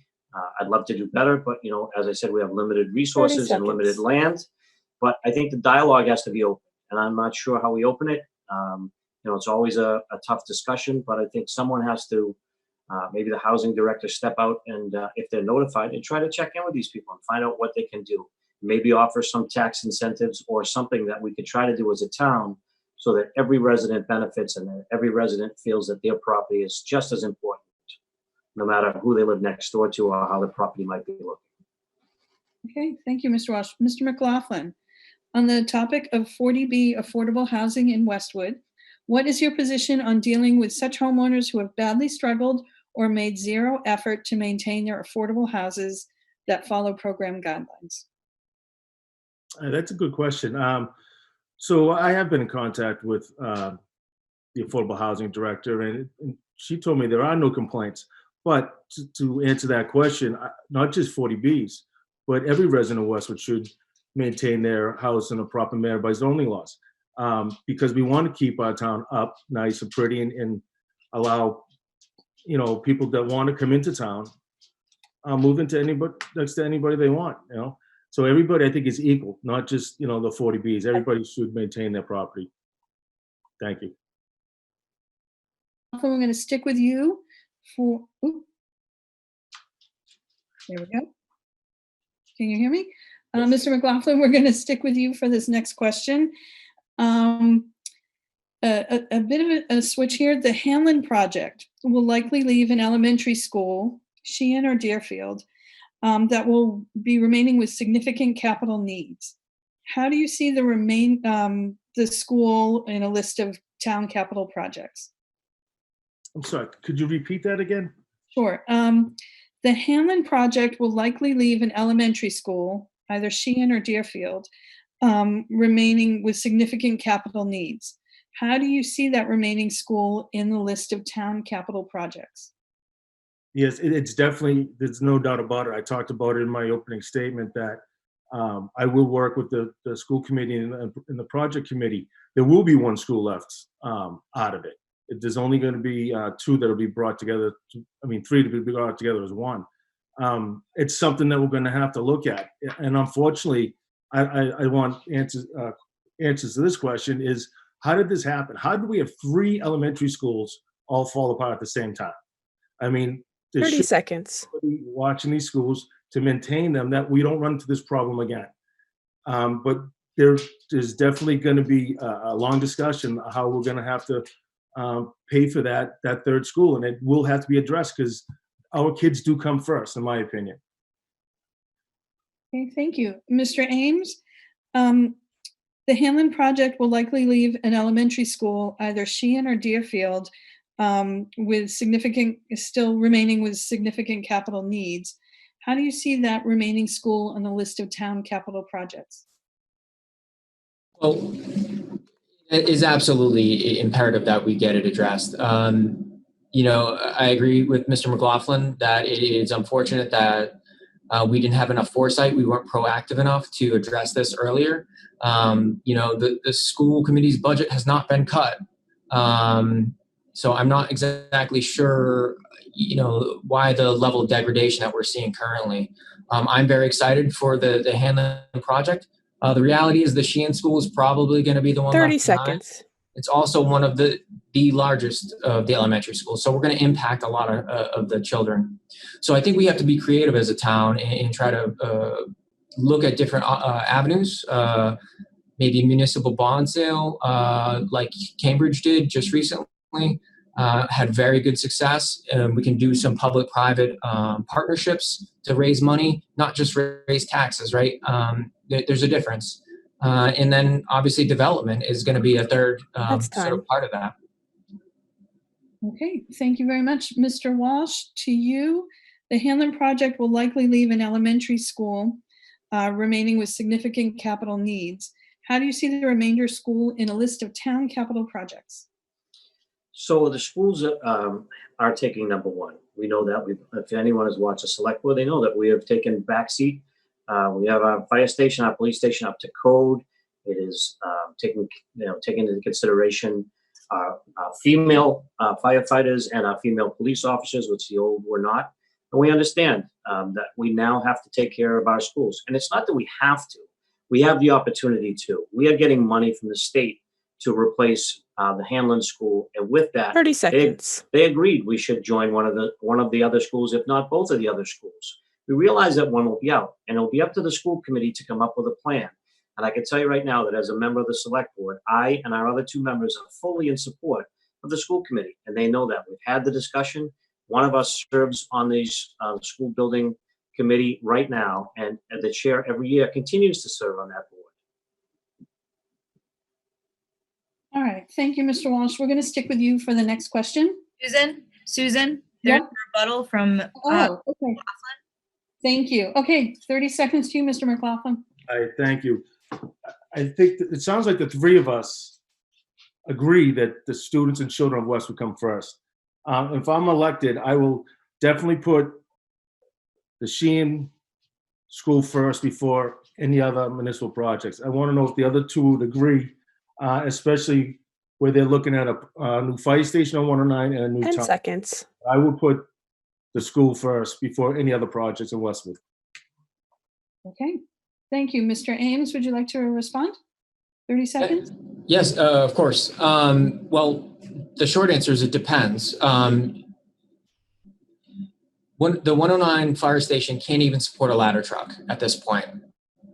I'd love to do better, but as I said, we have limited resources and limited land. But I think the dialogue has to be open, and I'm not sure how we open it. It's always a tough discussion, but I think someone has to, maybe the housing director, step out and if they're notified, and try to check in with these people and find out what they can do. Maybe offer some tax incentives or something that we could try to do as a town so that every resident benefits and that every resident feels that their property is just as important, no matter who they live next door to or how the property might be looking. Okay, thank you, Mr. Walsh. Mr. McLaughlin, on the topic of 40B affordable housing in Westwood, what is your position on dealing with such homeowners who have badly struggled or made zero effort to maintain their affordable houses that follow program guidelines? That's a good question. So I have been in contact with the affordable housing director, and she told me there are no complaints. But to answer that question, not just 40Bs, but every resident of Westwood should maintain their house in a proper manner by zoning laws, because we want to keep our town up nice and pretty and allow people that want to come into town move into anybody next to anybody they want. So everybody, I think, is equal, not just, the 40Bs. Everybody should maintain their property. Thank you. We're going to stick with you for, there we go. Can you hear me? Mr. McLaughlin, we're going to stick with you for this next question. A bit of a switch here. The Hanlon project will likely leave an elementary school, Sheehan or Deerfield, that will be remaining with significant capital needs. How do you see the school in a list of town capital projects? I'm sorry, could you repeat that again? Sure. The Hanlon project will likely leave an elementary school, either Sheehan or Deerfield, remaining with significant capital needs. How do you see that remaining school in the list of town capital projects? Yes, it's definitely, there's no doubt about it. I talked about it in my opening statement that I will work with the school committee and the project committee. There will be one school left out of it. There's only going to be two that will be brought together. Three to be brought together as one. It's something that we're going to have to look at. And unfortunately, I want answers to this question is, how did this happen? How did we have 3 elementary schools all fall apart at the same time? There 30 should seconds. be watching these schools to maintain them, that we don't run into this problem again. But there's definitely going to be a long discussion how we're going to have to pay for that third school, and it will have to be addressed because our kids do come first, in my opinion. Okay, thank you. Mr. Ames, the Hanlon project will likely leave an elementary school, either Sheehan or Deerfield, still remaining with significant capital needs. How do you see that remaining school on the list of town capital projects? Well, it is absolutely imperative that we get it addressed. I agree with Mr. McLaughlin that it is unfortunate that we didn't have enough foresight. We weren't proactive enough to address this earlier. The school committee's budget has not been cut. So I'm not exactly sure, why the level of degradation that we're seeing currently. I'm very excited for the Hanlon project. The reality is the Sheehan School is probably going to be the one 30 left behind. seconds. It's also one of the largest of the elementary schools. So we're going to impact a lot of the children. So I think we have to be creative as a town and try to look at different avenues, maybe municipal bond sale, like Cambridge did just recently, had very good success. We can do some public-private partnerships to raise money, not just raise taxes, right? There's a difference. And then obviously development is going to be a third That's time. sort of part of that. Okay, thank you very much. Mr. Walsh, to you, the Hanlon project will likely leave an elementary school remaining with significant capital needs. How do you see the remainder school in a list of town capital projects? So the schools are taking number one. We know that. If anyone has watched the select board, they know that we have taken backseat. We have our fire station, our police station up to code. It is taking into consideration our female firefighters and our female police officers, which the old were not. And we understand that we now have to take care of our schools. And it's not that we have to. We have the opportunity to. We are getting money from the state to replace the Hanlon School, and with that, 30 seconds. they agreed we should join one of the other schools, if not both of the other schools. We realize that one will be out, and it'll be up to the school committee to come up with a plan. And I can tell you right now that as a member of the select board, I and our other 2 members are fully in support of the school committee, and they know that. We've had the discussion. One of us serves on the school building committee right now, and the chair every year continues to serve on that board. All right, thank you, Mr. Walsh. We're going to stick with you for the next question. Susan, there's Yep. a rebuttal from Okay. Thank you. Okay, 30 seconds to you, Mr. McLaughlin. Thank you. I think it sounds like the 3 of us agree that the students and children of Westwood come first. If I'm elected, I will definitely put the Sheehan School first before any other municipal projects. I want to know if the other 2 would agree, especially where they're looking at a new fire station on 109 and a new 10 town. seconds. I would put the school first before any other projects in Westwood. Okay, Thank you. Mr. Ames, would you like to respond? 30 seconds? Yes, of course. Well, the short answer is it depends. The 109 fire station can't even support a ladder truck at this point.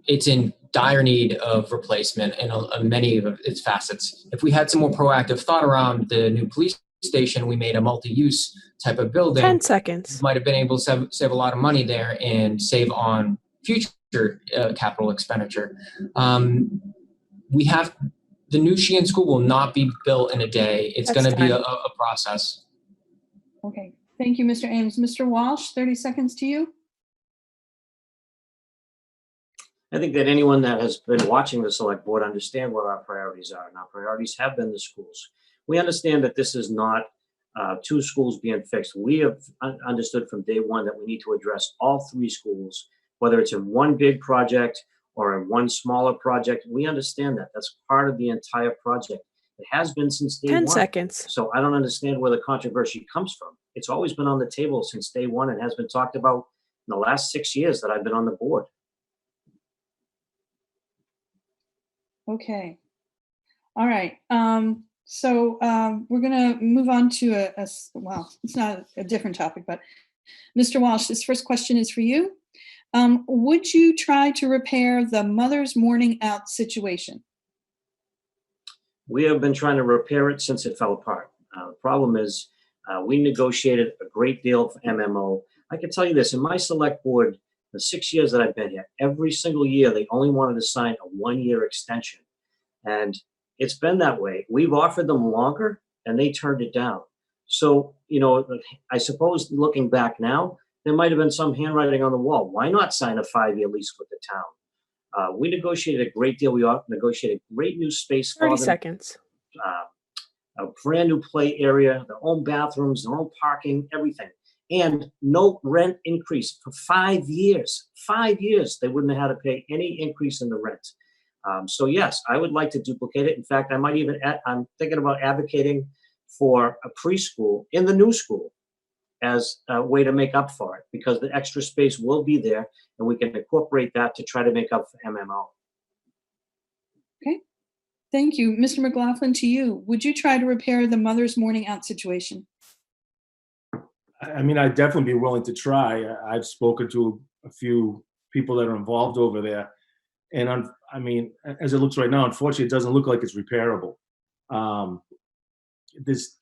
It's in dire need of replacement in many of its facets. If we had some more proactive thought around the new police station, we made a multi-use type of building. 10 seconds. Might have been able to save a lot of money there and save on future capital expenditure. We have the new Sheehan School will not be built in a day. It's That's going to be time. a process. Okay. Thank you, Mr. Ames. Mr. Walsh, 30 seconds to you. I think that anyone that has been watching the select board understand what our priorities are, and our priorities have been the schools. We understand that this is not two schools being fixed. We have understood from day one that we need to address all three schools, whether it's in one big project or in one smaller project. We understand that. That's part of the entire project. It has been since day 10 one. seconds. So I don't understand where the controversy comes from. It's always been on the table since day one and has been talked about in the last 6 years that I've been on the board. Okay. All right. So we're going to move on to well, it's not a different topic, but Mr. Walsh, this first question is for you. Would you try to repair the mother's morning out situation? We have been trying to repair it since it fell apart. The problem is we negotiated a great deal for MMO. I can tell you this, in my select board, the 6 years that I've been here, every single year, they only wanted to sign a 1-year extension. And it's been that way. We've offered them longer and they turned it down. So, you know, I suppose looking back now, there might have been some handwriting on the wall. Why not sign a 5-year lease with the town? We negotiated a great deal. We negotiated great new space for 30 them. seconds. A brand new play area, their own bathrooms, their own parking, everything. And no rent increase for 5 years. 5 years, they wouldn't have had to pay any increase in the rent. So yes, I would like to duplicate it. In fact, I might even, I'm thinking about advocating for a preschool in the new school as a way to make up for it, because the extra space will be there and we can incorporate that to try to make up for MMO. Okay. Thank you. Mr. McLaughlin, to you. Would you try to repair the mother's morning out situation? I mean, I'd definitely be willing to try. I've spoken to a few people that are involved over there. And I mean, as it looks right now, unfortunately, it doesn't look like it's repairable. And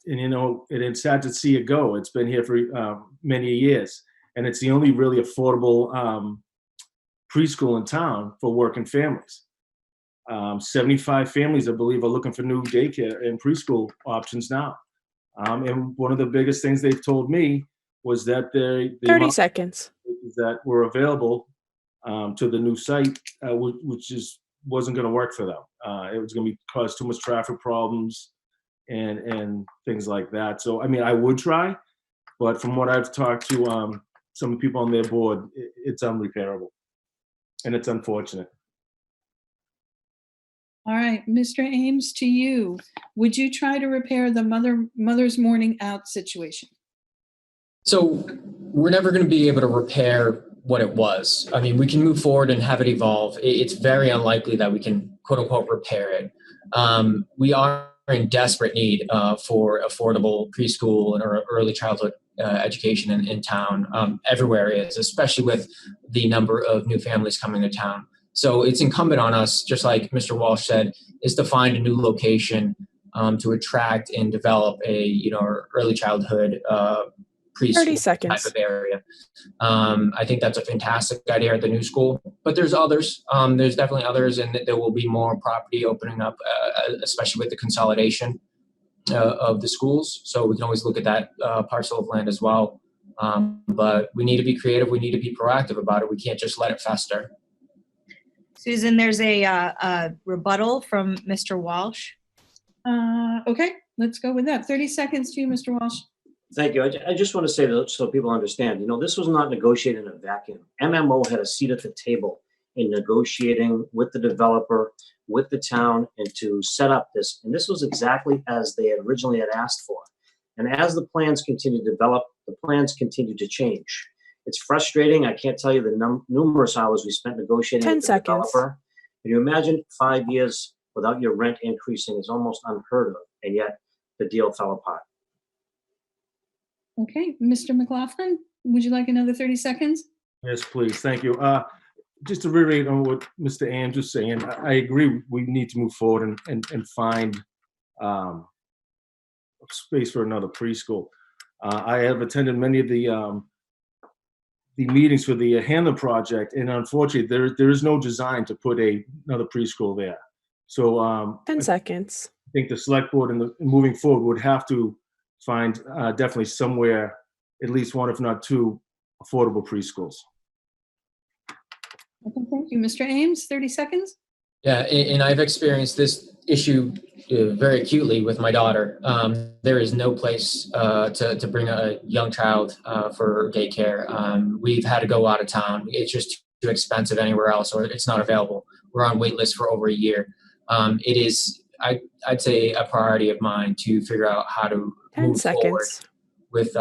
you know, it's sad to see it go. It's been here for many years, and it's the only really affordable preschool in town for working families. 75 families, I believe, are looking for new daycare and preschool options now. And one of the biggest things they've told me was that the 30 seconds. that were available to the new site, which wasn't going to work for them. It was going to cause too much traffic problems and things like that. So, I mean, I would try, but from what I've talked to some people on their board, it's unrepairable, and it's unfortunate. All right, Mr. Ames, to you. Would you try to repair the mother's morning out situation? So we're never going to be able to repair what it was. I mean, we can move forward and have it evolve. It's very unlikely that we can, quote unquote, repair it. We are in desperate need for affordable preschool and early childhood education in town. Everywhere is, especially with the number of new families coming to town. So it's incumbent on us, just like Mr. Walsh said, is to find a new location to attract and develop a early childhood preschool 30 seconds. type of area. I think that's a fantastic idea at the new school, but there's others. There's definitely others, and there will be more property opening up, especially with the consolidation of the schools. So we can always look at that parcel of land as well. But we need to be creative. We need to be proactive about it. We can't just let it fester. Susan, there's a rebuttal from Mr. Walsh. Okay, let's go with that. 30 seconds to you, Mr. Walsh. Thank you. I just want to say that so people understand, this was not negotiated in a vacuum. MMO had a seat at the table in negotiating with the developer, with the town, and to set up this. And this was exactly as they originally had asked for. And as the plans continue to develop, the plans continue to change. It's frustrating. I can't tell you the numerous hours we spent negotiating 10 with the seconds. developer. Can you imagine 5 years without your rent increasing is almost unheard of, and yet the deal fell apart. Okay, Mr. McLaughlin, would you like another 30 seconds? Yes, please. Thank you. Just to reiterate on what Mr. Ames was saying, I agree we need to move forward and find space for another preschool. I have attended many of the meetings for the Hanlon project, and unfortunately, there is no design to put another preschool there. So 10 seconds. I think the select board and moving forward would have to find definitely somewhere, at least one, if not two, affordable preschools. Okay, thank you. Mr. Ames, 30 seconds? Yeah, and I've experienced this issue very acutely with my daughter. There is no place to bring a young child for daycare. We've had to go out of town. It's just too expensive anywhere else, or it's not available. We're on wait list for over a year. It is, I'd say, a priority of mine to figure out how to 10 move forward seconds. with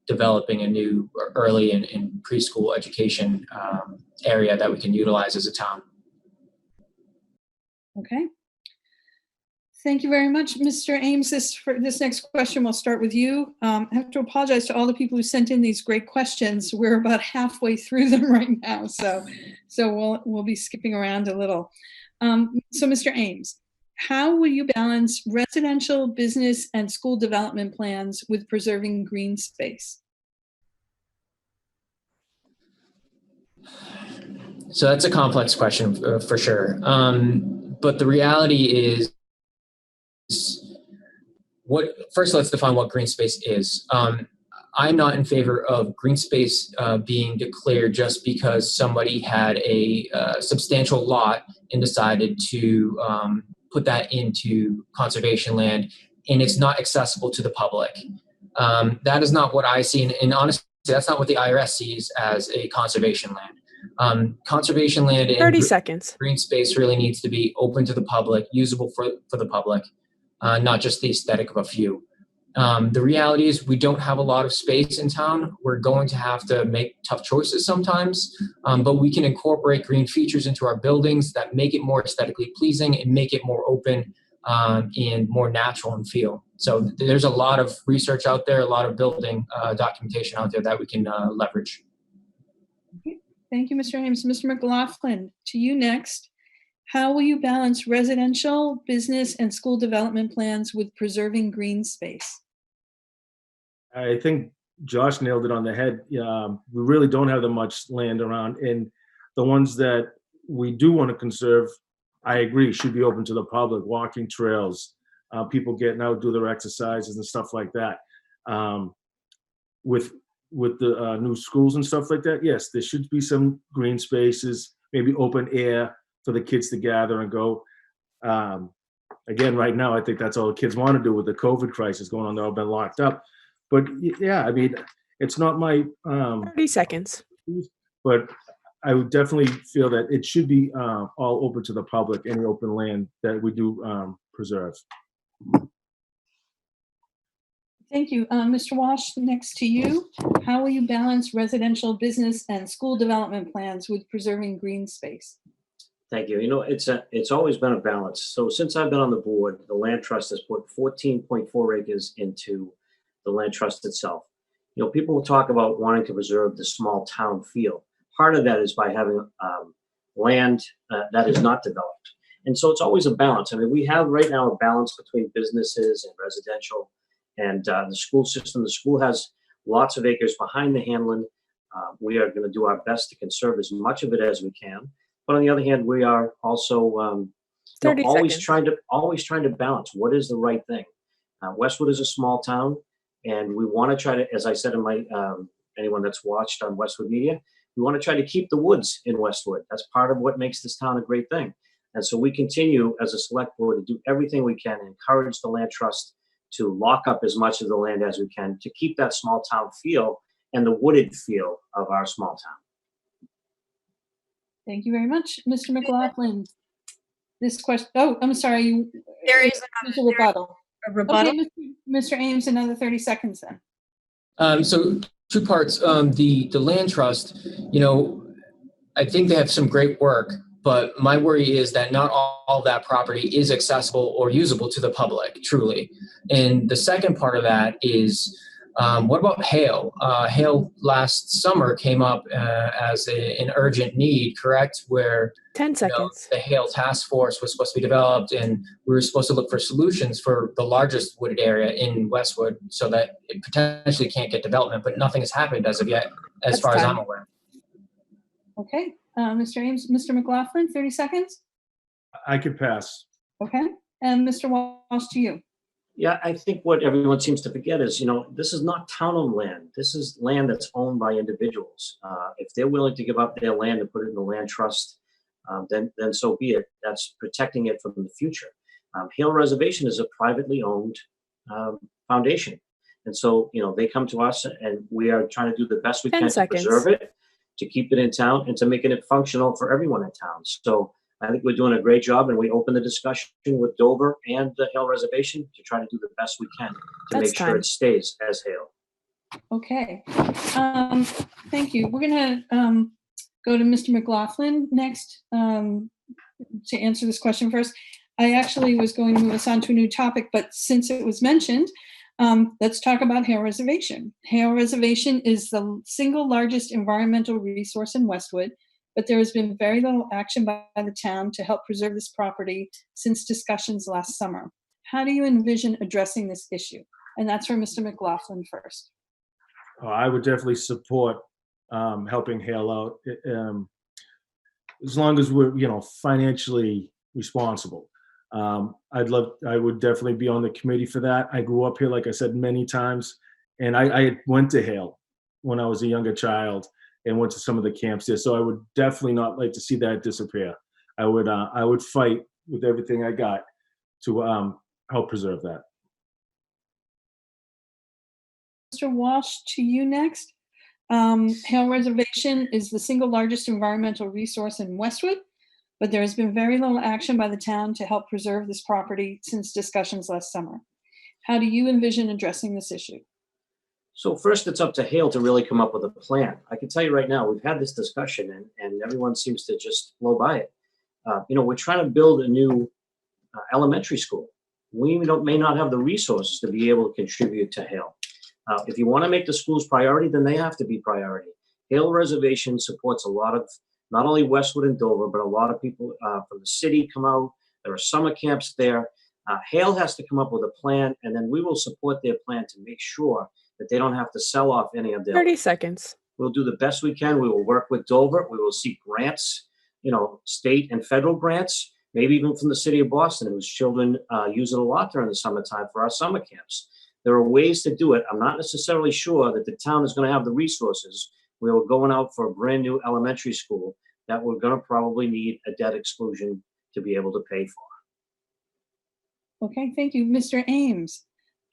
developing a new early and preschool education area that we can utilize as a town. Okay. Thank you very much, Mr. Ames. This next question will start with you. I have to apologize to all the people who sent in these great questions. We're about halfway through them right now, so we'll be skipping around a little. So, Mr. Ames, how will you balance residential, business, and school development plans with preserving green space? So that's a complex question for sure. But the reality is, first let's define what green space is. I'm not in favor of green space being declared just because somebody had a substantial lot and decided to put that into conservation land, and it's not accessible to the public. That is not what I see, and honestly, that's not what the IRS sees as a conservation land. Conservation land and 30 seconds. green space really needs to be open to the public, usable for the public, not just the aesthetic of a few. The reality is we don't have a lot of space in town. We're going to have to make tough choices sometimes, but we can incorporate green features into our buildings that make it more aesthetically pleasing and make it more open and more natural in feel. So there's a lot of research out there, a lot of building documentation out there that we can leverage. Thank you, Mr. Ames. Mr. McLaughlin, to you next. How will you balance residential, business, and school development plans with preserving green space? I think Josh nailed it on the head. We really don't have that much land around, and the ones that we do want to conserve, I agree, should be open to the public, walking trails, people getting out, do their exercises and stuff like that. With the new schools and stuff like that, yes, there should be some green spaces, maybe open air for the kids to gather and go. Again, right now, I think that's all the kids want to do with the COVID crisis going on. They've all been locked up. But yeah, I mean, it's not my 30 seconds. but I would definitely feel that it should be all open to the public, any open land that we do preserve. Thank you. Mr. Walsh, next to you. How will you balance residential, business, and school development plans with preserving green space? Thank you. You know, it's always been a balance. So since I've been on the board, the land trust has put 14.4 acres into the land trust itself. You know, people will talk about wanting to preserve the small town feel. Part of that is by having land that is not developed. And so it's always a balance. I mean, we have right now a balance between businesses and residential and the school system. The school has lots of acres behind the Hanlon. We are going to do our best to conserve as much of it as we can. But on the other hand, we are also always trying to balance what is the right thing. Westwood is a small town, and we want to try to, as I said in my anyone that's watched on Westwood Media, we want to try to keep the woods in Westwood. That's part of what makes this town a great thing. And so we continue as a select board to do everything we can and encourage the land trust to lock up as much of the land as we can to keep that small town feel and the wooded feel of our small town. Thank you very much. Mr. McLaughlin, this question, oh, I'm sorry. There is a rebuttal. a rebuttal. Okay, Mr. Ames, another 30 seconds then. So Two parts. The land trust, I think they have some great work, but my worry is that not all that property is accessible or usable to the public, truly. And the second part of that is, what about hail? Hail last summer came up as an urgent need, correct? Where 10 seconds. the hail task force was supposed to be developed, and we were supposed to look for solutions for the largest wooded area in Westwood so that it potentially can't get development, but nothing has happened as of yet, as That's far as time. I'm aware. Okay, Mr. Ames, Mr. McLaughlin, 30 seconds. I could pass. Okay, and Mr. Walsh, to you. Yeah, I think what everyone seems to forget is, this is not town-owned land. This is land that's owned by individuals. If they're willing to give up their land and put it in the land trust, then so be it. That's protecting it from the future. Hale Reservation is a privately owned foundation. And so, they come to us and we are trying to do the best we 10 can to seconds. preserve it, to keep it in town, and to make it functional for everyone in town. So I think we're doing a great job, and we open the discussion with Dover and the Hale Reservation to try to do the best we can to That's make sure time. it stays as Hale. Okay, thank you. We're gonna go to Mr. McLaughlin next to answer this question first. I actually was going to move us on to a new topic, but since it was mentioned, let's talk about Hale Reservation. Hale Reservation is the single largest environmental resource in Westwood, but there has been very little action by the town to help preserve this property since discussions last summer. How do you envision addressing this issue? And that's for Mr. McLaughlin first. I would definitely support helping Hale out, as long as we're financially responsible. I would definitely be on the committee for that. I grew up here, like I said, many times, and I went to Hale when I was a younger child and went to some of the camps there. So I would definitely not like to see that disappear. I would fight with everything I got to help preserve that. Mr. Walsh, to you next. Hale Reservation is the single largest environmental resource in Westwood, but there has been very little action by the town to help preserve this property since discussions last summer. How do you envision addressing this issue? So first, it's up to Hale to really come up with a plan. I can tell you right now, we've had this discussion, and everyone seems to just blow by it. We're trying to build a new elementary school. We may not have the resources to be able to contribute to Hale. If you want to make the schools priority, then they have to be priority. Hale Reservation supports a lot of, not only Westwood and Dover, but a lot of people from the city come out. There are summer camps there. Hale has to come up with a plan, and then we will support their plan to make sure that they don't have to sell off any of their 30 seconds. We'll do the best we can. We will work with Dover. We will seek grants, state and federal grants, maybe even from the city of Boston, whose children use it a lot during the summertime for our summer camps. There are ways to do it. I'm not necessarily sure that the town is going to have the resources. We were going out for a brand new elementary school that we're going to probably need a debt exclusion to be able to pay for. Okay, thank you. Mr. Ames.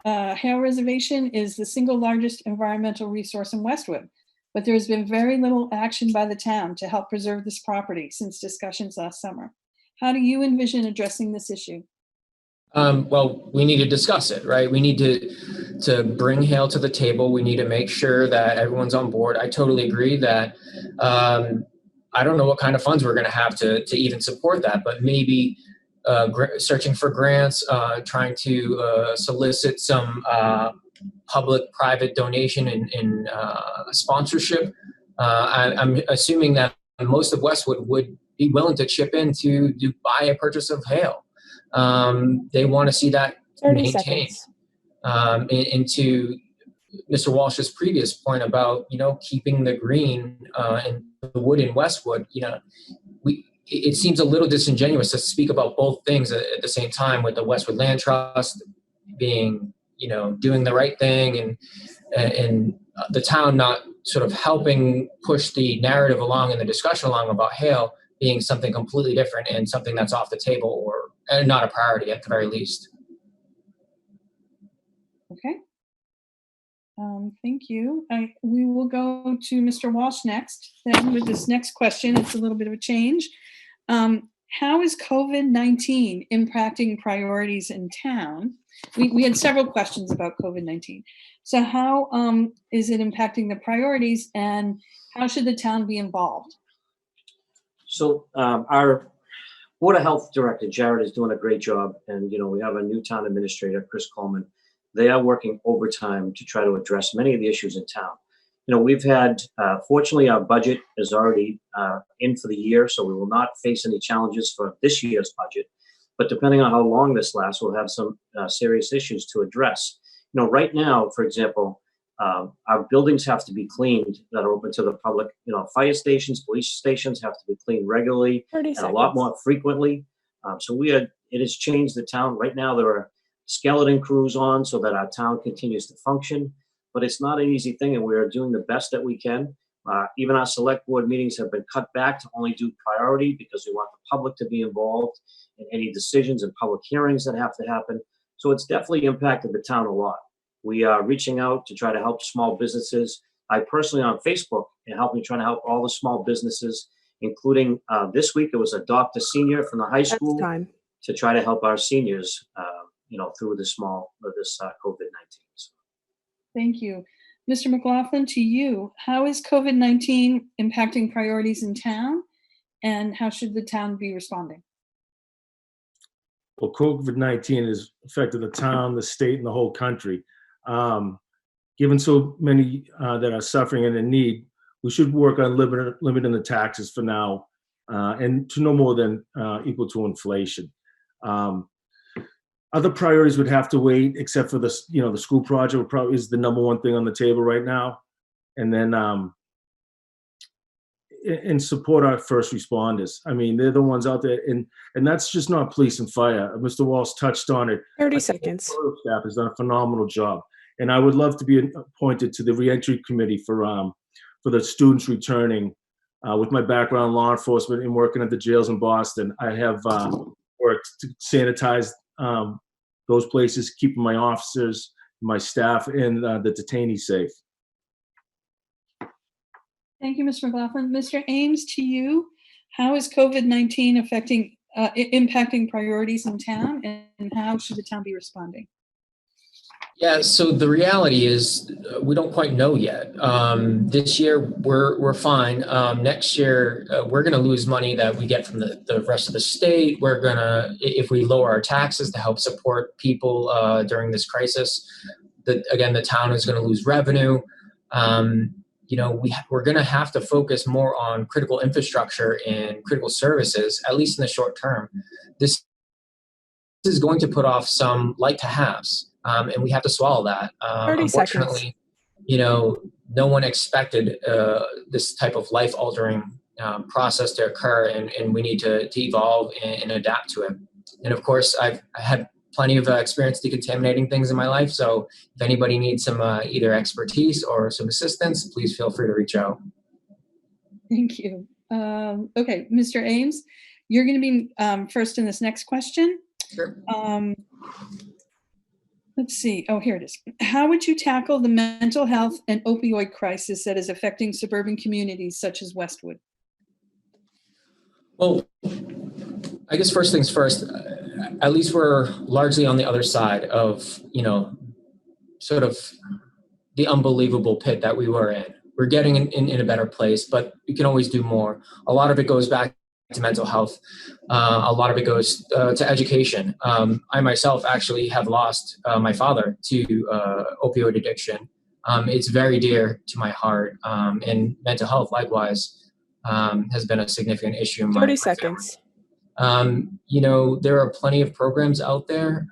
Hale Reservation is the single largest environmental resource in Westwood, but there has been very little action by the town to help preserve this property since discussions last summer. How do you envision addressing this issue? Well, we need to discuss it, right? We need to bring Hale to the table. We need to make sure that everyone's on board. I totally agree that I don't know what kind of funds we're going to have to even support that, but maybe searching for grants, trying to solicit some public-private donation and sponsorship. I'm assuming that most of Westwood would be willing to chip in to buy a purchase of Hale. They want to see that 30 maintained. seconds. And to Mr. Walsh's previous point about, keeping the green and the wood in Westwood, it seems a little disingenuous to speak about both things at the same time, with the Westwood Land Trust being, doing the right thing and the town not sort of helping push the narrative along and the discussion along about Hale being something completely different and something that's off the table or not a priority at the very least. Okay. Thank you. We will go to Mr. Walsh next. Then with this next question, it's a little bit of a change. How is COVID-19 impacting priorities in town? We had several questions about COVID-19. So how is it impacting the priorities, and how should the town be involved? So our Board of Health Director, Jared, is doing a great job. And, we have a new town administrator, Chris Coleman. They are working overtime to try to address many of the issues in town. We've had, fortunately, our budget is already in for the year, so we will not face any challenges for this year's budget. But depending on how long this lasts, we'll have some serious issues to address. Right now, for example, our buildings have to be cleaned that are open to the public. Fire stations, police stations have to be cleaned regularly 30 and seconds. a lot more frequently. It has changed the town. Right now, there are skeleton crews on so that our town continues to function. But it's not an easy thing, and we are doing the best that we can. Even our select board meetings have been cut back to only do priority because we want the public to be involved in any decisions and public hearings that have to happen. So it's definitely impacted the town a lot. We are reaching out to try to help small businesses. I personally on Facebook and helping trying to help all the small businesses, including this week it was Adopt a Senior from the high That's school time. to try to help our seniors, through this COVID-19. Thank you. Mr. McLaughlin, to you, how is COVID-19 impacting priorities in town, and how should the town be responding? Well, COVID-19 has affected the town, the state, and the whole country. Given so many that are suffering and in need, we should work on limiting the taxes for now, and to no more than equal to inflation. Other priorities would have to wait, except for the school project probably is the number one thing on the table right now. And then and support our first responders. I mean, they're the ones out there, and that's just not police and fire. Mr. Walsh touched on it. 30 seconds. The staff has done a phenomenal job, and I would love to be appointed to the reentry committee for the students returning. With my background in law enforcement and working at the jails in Boston, I have worked to sanitize those places, keeping my officers, my staff, and the detainees safe. Thank you, Mr. McLaughlin. Mr. Ames, to you, how is COVID-19 impacting priorities in town, and how should the town be responding? Yeah, so the reality is we don't quite know yet. This year we're fine. Next year we're going to lose money that we get from the rest of the state. We're going to, if we lower our taxes to help support people during this crisis, the town is going to lose revenue. We're going to have to focus more on critical infrastructure and critical services, at least in the short term. This is going to put off some like to haves. And we have to swallow that. 30 unfortunately, seconds. No one expected this type of life-altering process to occur, and we need to evolve and adapt to it. And of course, I had plenty of experience decontaminating things in my life. So if anybody needs some either expertise or some assistance, please feel free to reach out. Thank you. Okay, Mr. Ames, you're going to be first in this next question. Sure. Let's see. Oh, here it is. How would you tackle the mental health and opioid crisis that is affecting suburban communities such as Westwood? Well, I guess first things first, at least we're largely on the other side of, sort of the unbelievable pit that we were in. We're getting in a better place, but we can always do more. A lot of it goes back to mental health. A lot of it goes to education. I myself actually have lost my father to opioid addiction. It's very dear to my heart, and mental health likewise has been a significant issue in my 30 my seconds. There are plenty of programs out there.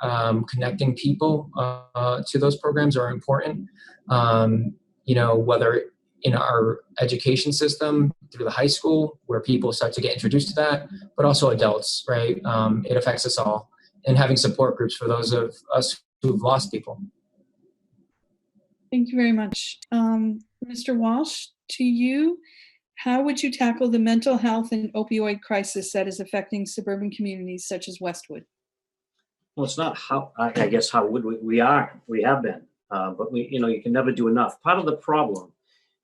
Connecting people to those programs are important. Whether in our education system through the high school where people start to get introduced to that, but also adults, right? It affects us all, and having support groups for those of us who've lost people. Thank you very much. Mr. Walsh, to you, how would you tackle the mental health and opioid crisis that is affecting suburban communities such as Westwood? Well, it's not how, I guess, how would we have been, but you can never do enough. Part of the problem,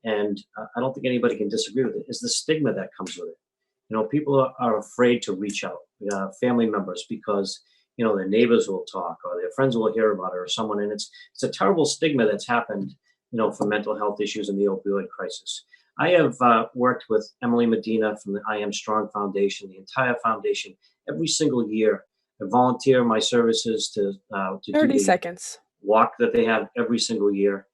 and I don't think anybody can disagree with it, is the stigma that comes with it. People are afraid to reach out, family members, because their neighbors will talk or their friends will hear about it or someone. And it's a terrible stigma that's happened, for mental health issues and the opioid crisis. I have worked with Emily Medina from the I Am Strong Foundation, the entire foundation, every single year. I volunteer my services to do 30 the seconds. walk that they have every single year.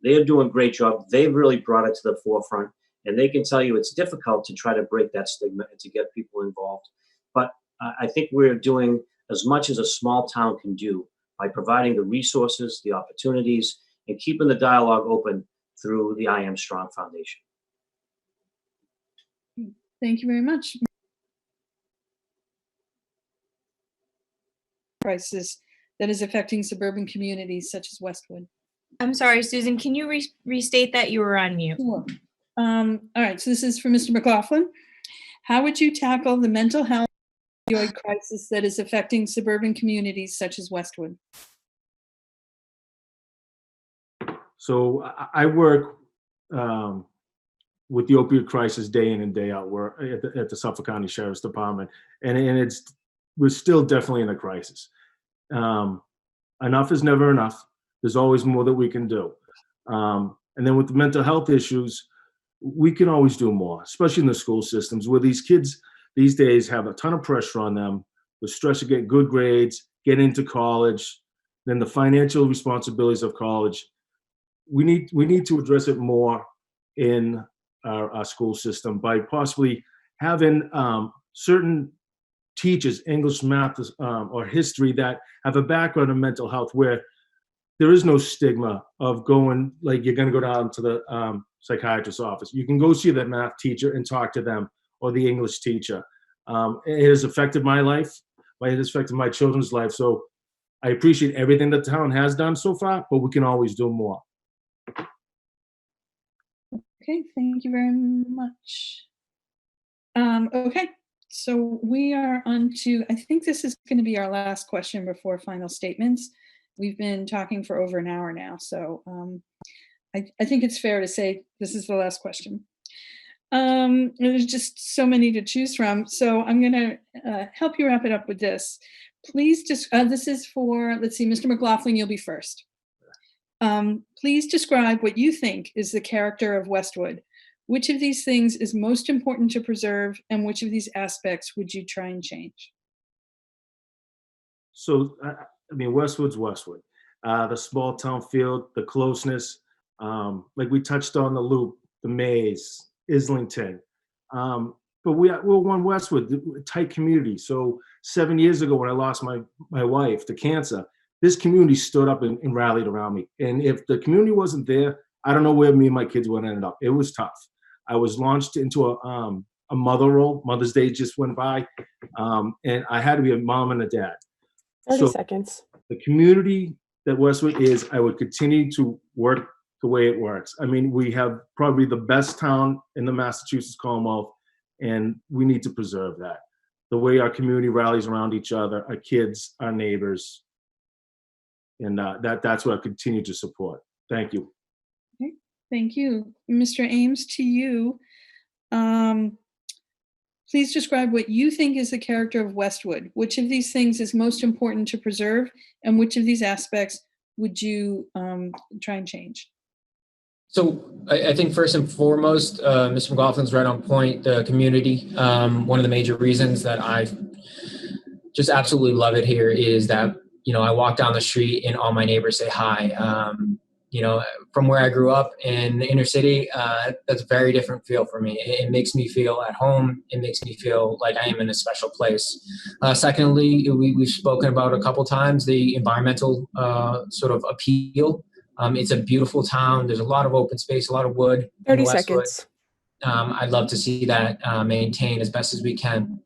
They are doing a great job. They've really brought it to the forefront, and they can tell you it's difficult to try to break that stigma and to get people involved. But I think we're doing as much as a small town can do by providing the resources, the opportunities, and keeping the dialogue open through the I Am Strong Foundation. Thank you very much. Crisis that is affecting suburban communities such as Westwood. I'm sorry, Susan, can you restate that? You were on mute. Sure. All right, so this is for Mr. McLaughlin. How would you tackle the mental health opioid crisis that is affecting suburban communities such as Westwood? So I work with the opioid crisis day in and day out. We're at the Suffolk County Sheriff's Department, and we're still definitely in a crisis. Enough is never enough. There's always more that we can do. And then with the mental health issues, we can always do more, especially in the school systems where these kids these days have a ton of pressure on them with stress to get good grades, get into college, then the financial responsibilities of college. We need to address it more in our school system by possibly having certain teachers, English, math, or history, that have a background in mental health, where there is no stigma of going, like, you're going to go down to the psychiatrist's office. You can go see that math teacher and talk to them, or the English teacher. It has affected my life. It has affected my children's life. So I appreciate everything the town has done so far, but we can always do more. Okay, thank you very much. Okay, so we are on to, I think this is going to be our last question before final statements. We've been talking for over an hour now, so I think it's fair to say this is the last question. There's just so many to choose from, so I'm going to help you wrap it up with this. Please just, this is for, let's see, Mr. McLaughlin, you'll be first. Please describe what you think is the character of Westwood. Which of these things is most important to preserve, and which of these aspects would you try and change? So, Westwood's Westwood. The small town feel, the closeness, like we touched on the Loop, the Maze, Islington. But we're one Westwood, a tight community. So 7 years ago when I lost my wife to cancer, this community stood up and rallied around me. And if the community wasn't there, I don't know where me and my kids would have ended up. It was tough. I was launched into a mother role. Mother's Day just went by, and I had to be a mom and a dad. 30 seconds. The community that Westwood is, I would continue to work the way it works. We have probably the best town in the Massachusetts Commonwealth, and we need to preserve that. The way our community rallies around each other, our kids, our neighbors, and that's what I continue to support. Thank you. Okay, thank you. Mr. Ames, to you. Please describe what you think is the character of Westwood. Which of these things is most important to preserve, and which of these aspects would you try and change? So I think first and foremost, Mr. McLaughlin's right on point. The community, one of the major reasons that I just absolutely love it here is that, I walk down the street and all my neighbors say hi. From where I grew up in the inner city, that's a very different feel for me. It makes me feel at home. It makes me feel like I am in a special place. Secondly, we've spoken about a couple times the environmental sort of appeal. It's a beautiful town. There's a lot of open space, a lot of wood. 30 seconds. I'd love to see that maintained as best as we can.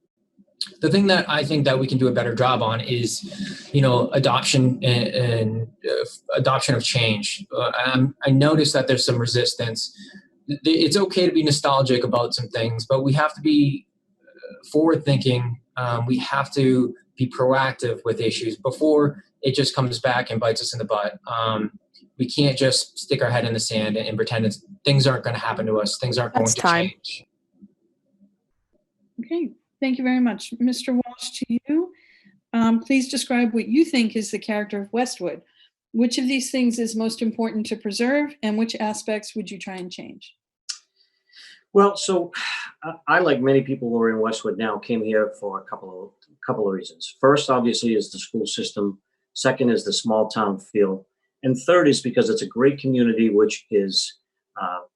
The thing that I think that we can do a better job on is, adoption and adoption of change. I noticed that there's some resistance. It's okay to be nostalgic about some things, but we have to be forward thinking. We have to be proactive with issues before it just comes back and bites us in the butt. We can't just stick our head in the sand and pretend things aren't going to happen to us. Things aren't going to change. Okay. Thank you very much. Mr. Walsh, to you. Please describe what you think is the character of Westwood. Which of these things is most important to preserve, and which aspects would you try and change? Well, so I, like many people who are in Westwood now, came here for a couple of reasons. First, obviously, is the school system. Second is the small town feel. And third is because it's a great community which is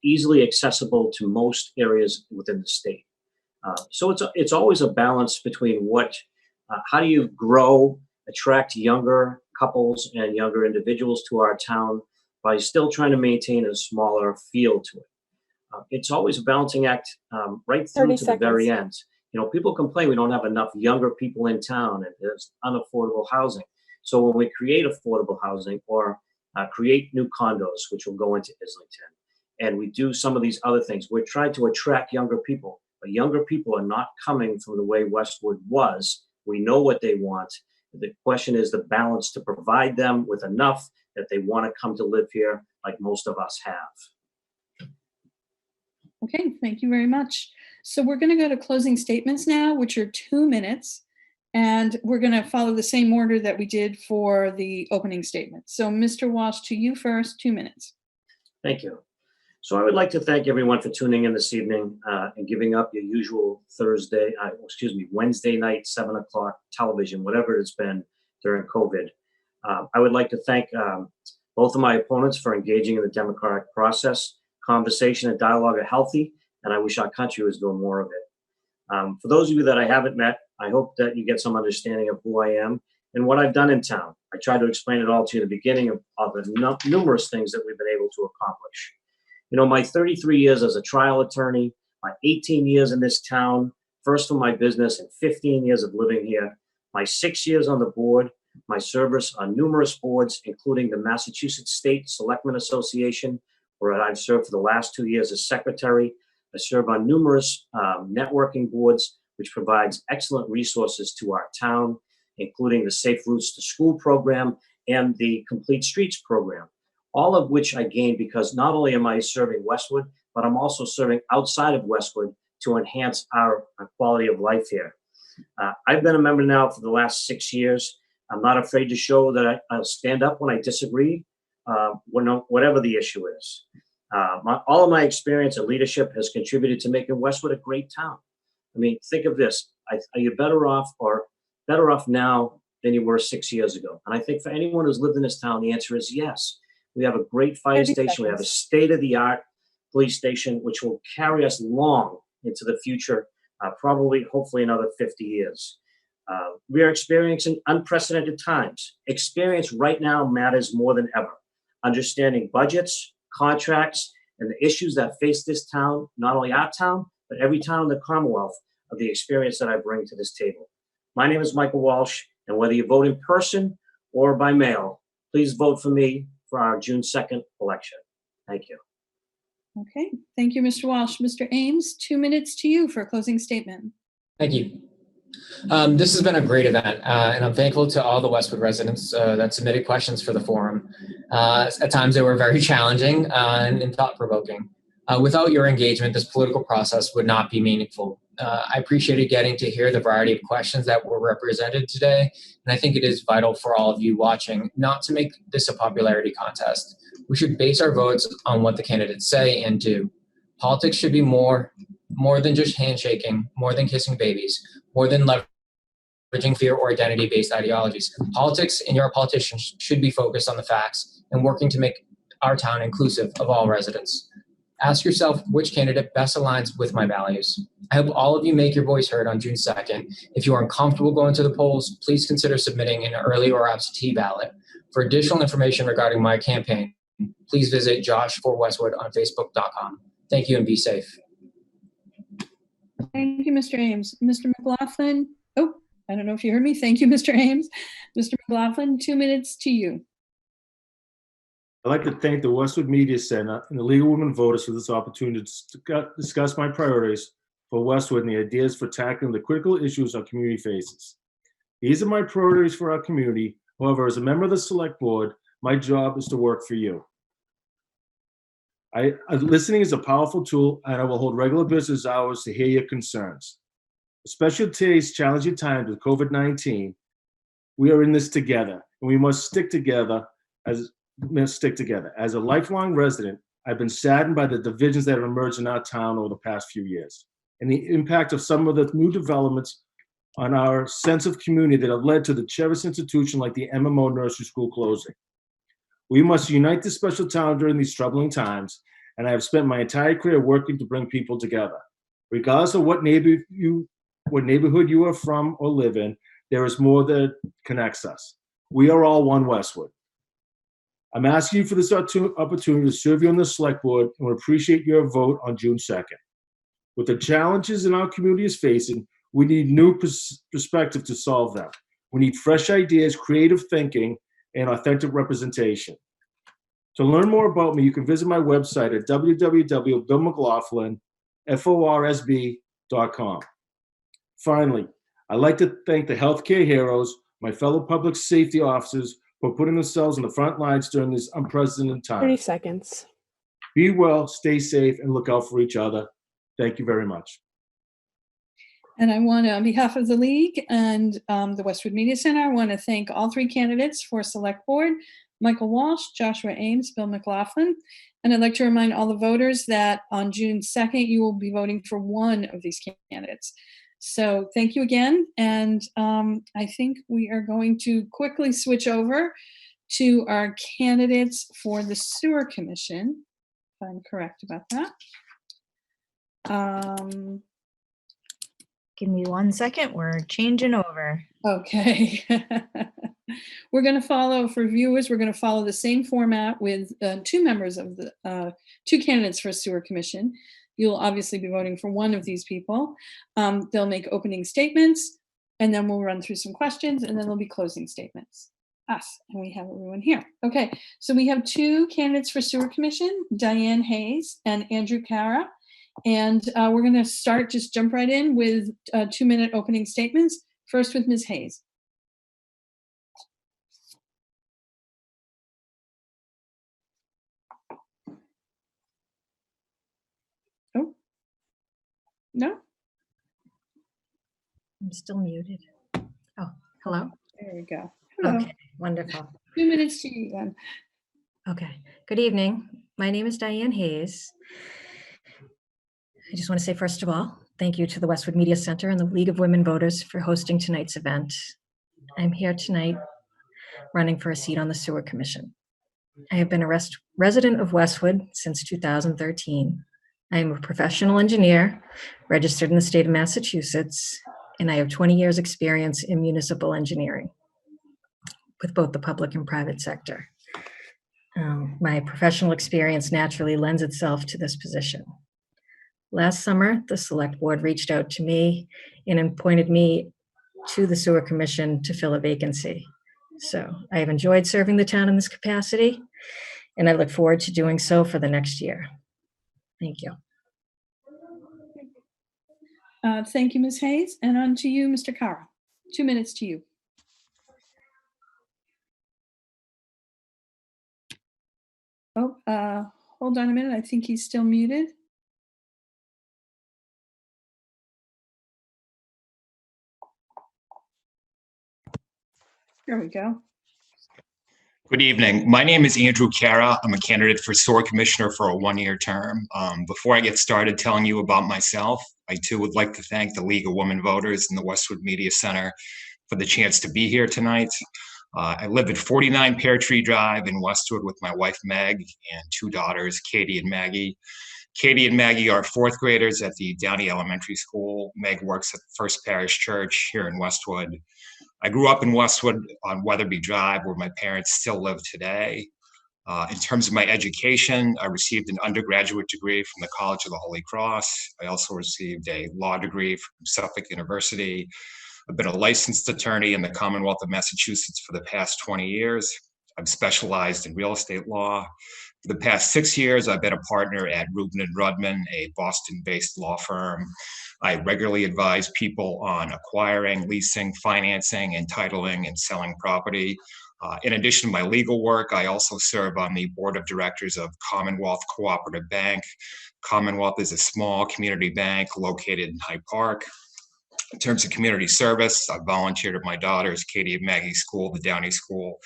easily accessible to most areas within the state. So it's always a balance between how do you grow, attract younger couples and younger individuals to our town by still trying to maintain a smaller feel to it. It's always a balancing act right through 30 to the very seconds. end. People complain we don't have enough younger people in town and there's unaffordable housing. So when we create affordable housing or create new condos, which will go into Islington, and we do some of these other things, we're trying to attract younger people. But younger people are not coming from the way Westwood was. We know what they want. The question is the balance to provide them with enough that they want to come to live here like most of us have. Okay, thank you very much. So we're going to go to closing statements now, which are 2 minutes. And we're going to follow the same order that we did for the opening statement. So Mr. Walsh, to you first, 2 minutes. Thank you. So I would like to thank everyone for tuning in this evening and giving up your usual Wednesday night, 7 o'clock television, whatever it's been during COVID. I would like to thank both of my opponents for engaging in the democratic process. Conversation and dialogue are healthy, and I wish our country was doing more of it. For those of you that I haven't met, I hope that you get some understanding of who I am and what I've done in town. I tried to explain it all to you in the beginning of the numerous things that we've been able to accomplish. My 33 years as a trial attorney, my 18 years in this town, first for my business and 15 years of living here, my 6 years on the board, my service on numerous boards, including the Massachusetts State Selectmen Association, where I've served for the last 2 years as secretary. I serve on numerous networking boards, which provides excellent resources to our town, including the Safe Routes to School program and the Complete Streets program, all of which I gained because not only am I serving Westwood, but I'm also serving outside of Westwood to enhance our quality of life here. I've been a member now for the last 6 years. I'm not afraid to show that I'll stand up when I disagree, whatever the issue is. All of my experience and leadership has contributed to making Westwood a great town. I mean, think of this. Are you better off now than you were 6 years ago? And I think for anyone who's lived in this town, the answer is yes. We have a great fire station. We have a state-of-the-art police station, which will carry us long into the future, hopefully another 50 years. We are experiencing unprecedented times. Experience right now matters more than ever. Understanding budgets, contracts, and the issues that face this town, not only our town, but every town in the Commonwealth, of the experience that I bring to this table. My name is Michael Walsh, and whether you vote in person or by mail, please vote for me for our June 2nd election. Thank you. Okay, thank you, Mr. Walsh. Mr. Ames, 2 minutes to you for a closing statement. Thank you. This has been a great event, and I'm thankful to all the Westwood residents that submitted questions for the forum. At times they were very challenging and thought-provoking. Without your engagement, this political process would not be meaningful. I appreciated getting to hear the variety of questions that were represented today, and I think it is vital for all of you watching not to make this a popularity contest. We should base our votes on what the candidates say and do. Politics should be more than just handshaking, more than kissing babies, more than leveraging fear or identity-based ideologies. Politics and your politicians should be focused on the facts and working to make our town inclusive of all residents. Ask yourself which candidate best aligns with my values. I hope all of you make your voice heard on June 2nd. If you are uncomfortable going to the polls, please consider submitting an early or absentee ballot. For additional information regarding my campaign, please visit Josh for Westwood on Facebook.com. Thank you and be safe. Thank you, Mr. Ames. Mr. McLaughlin. Oh, I don't know if you heard me. Thank you, Mr. Ames. Mr. McLaughlin, 2 minutes to you. I'd like to thank the Westwood Media Center and the League of Women Voters for this opportunity to discuss my priorities for Westwood and the ideas for tackling the critical issues our community faces. These are my priorities for our community. However, as a member of the Select Board, my job is to work for you. Listening is a powerful tool, and I will hold regular business hours to hear your concerns. Especially today's challenging times with COVID-19, We are in this together, and we must stick together. As a lifelong resident, I've been saddened by the divisions that have emerged in our town over the past few years, and the impact of some of the new developments on our sense of community that have led to the cherished institution like the MMO Nursery School closing. We must unite this special town during these troubling times, and I have spent my entire career working to bring people together. Regardless of what neighborhood you are from or live in, there is more that connects us. We are all one Westwood. I'm asking you for this opportunity to serve you on the select board and would appreciate your vote on June 2nd. With the challenges in our community is facing, we need new perspective to solve them. We need fresh ideas, creative thinking, and authentic representation. To learn more about me, you can visit my website at www.billmclaughlin.com. Finally, I'd like to thank the healthcare heroes, my fellow public safety officers, for putting themselves on the front lines during this unprecedented 30 time. seconds. Be well, stay safe, and look out for each other. Thank you very much. And I want to, on behalf of the League and the Westwood Media Center, I want to thank all three candidates for Select Board, Michael Walsh, Joshua Ames, Bill McLaughlin. And I'd like to remind all the voters that on June 2nd, you will be voting for one of these candidates. So thank you again. And I think we are going to quickly switch over to our candidates for the Sewer Commission, if I'm correct about that. Give me 1 second. We're changing over. Okay. We're going to follow, for viewers, we're going to follow the same format with two members of the, two candidates for Sewer Commission. You'll obviously be voting for one of these people. They'll make opening statements, and then we'll run through some questions, and then there'll be closing statements. And we have everyone here. Okay, so we have two candidates for Sewer Commission, Diane Hayes and Andrew Cara. And we're going to jump right in with 2-minute opening statements. First with Ms. Hayes. Oh, no? I'm still muted. Oh, hello? There we go. Hello. Okay, wonderful. 2 minutes to you then. Okay, good evening. My name is Diane Hayes. I just want to say, first of all, thank you to the Westwood Media Center and the League of Women Voters for hosting tonight's event. I'm here tonight running for a seat on the Sewer Commission. I have been a resident of Westwood since 2013. I am a professional engineer, registered in the state of Massachusetts, and I have 20 years experience in municipal engineering with both the public and private sector. My professional experience naturally lends itself to this position. Last summer, the Select Board reached out to me and appointed me to the Sewer Commission to fill a vacancy. So I have enjoyed serving the town in this capacity, and I look forward to doing so for the next year. Thank you. Thank you, Ms. Hayes. And on to you, Mr. Cara. 2 minutes to you. Oh, hold on a minute. I think he's still muted. There we go. Good evening. My name is Andrew Cara. I'm a candidate for Sewer Commissioner for a 1-year term. Before I get started telling you about myself, I too would like to thank the League of Women Voters and the Westwood Media Center for the chance to be here tonight. I live at 49 Pear Tree Drive in Westwood with my wife Meg and 2 daughters, Katie and Maggie. Katie and Maggie are 4th graders at the Downey Elementary School. Meg works at First Parish Church here in Westwood. I grew up in Westwood on Weatherby Drive, where my parents still live today. In terms of my education, I received an undergraduate degree from the College of the Holy Cross. I also received a law degree from Suffolk University. I've been a licensed attorney in the Commonwealth of Massachusetts for the past 20 years. I've specialized in real estate law. For the past 6 years, I've been a partner at Rubin & Rudman, a Boston-based law firm. I regularly advise people on acquiring, leasing, financing, entitling, and selling property. In addition to my legal work, I also serve on the board of directors of Commonwealth Cooperative Bank. Commonwealth is a small community bank located in Hyde Park. In terms of community service, I volunteered at my daughter's Katie and Maggie School, the Downey School,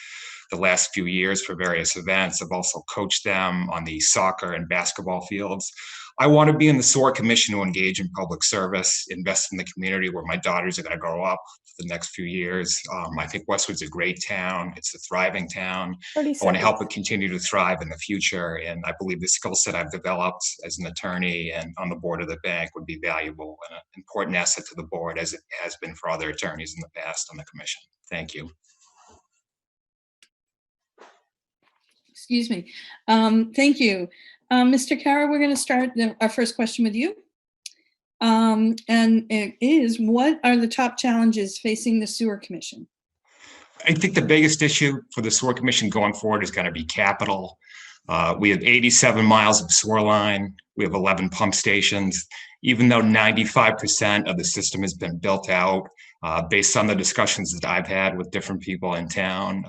the last few years for various events. I've also coached them on the soccer and basketball fields. I want to be in the SOAR Commission to engage in public service, invest in the community where my daughters are going to grow up for the next few years. I think Westwood's a great town. It's a thriving town. 30 I want to help it seconds. continue to thrive in the future. And I believe the skill set I've developed as an attorney and on the board of the bank would be valuable and an important asset to the board, as it has been for other attorneys in the past on the commission. Thank you. Excuse me. Thank you. Mr. Kara, we're going to start our first question with you. And it is, what are the top challenges facing the Sewer Commission? I think the biggest issue for the SOAR Commission going forward is going to be capital. We have 87 miles of sewer line. We have 11 pump stations. Even though 95% of the system has been built out, based on the discussions that I've had with different people in town,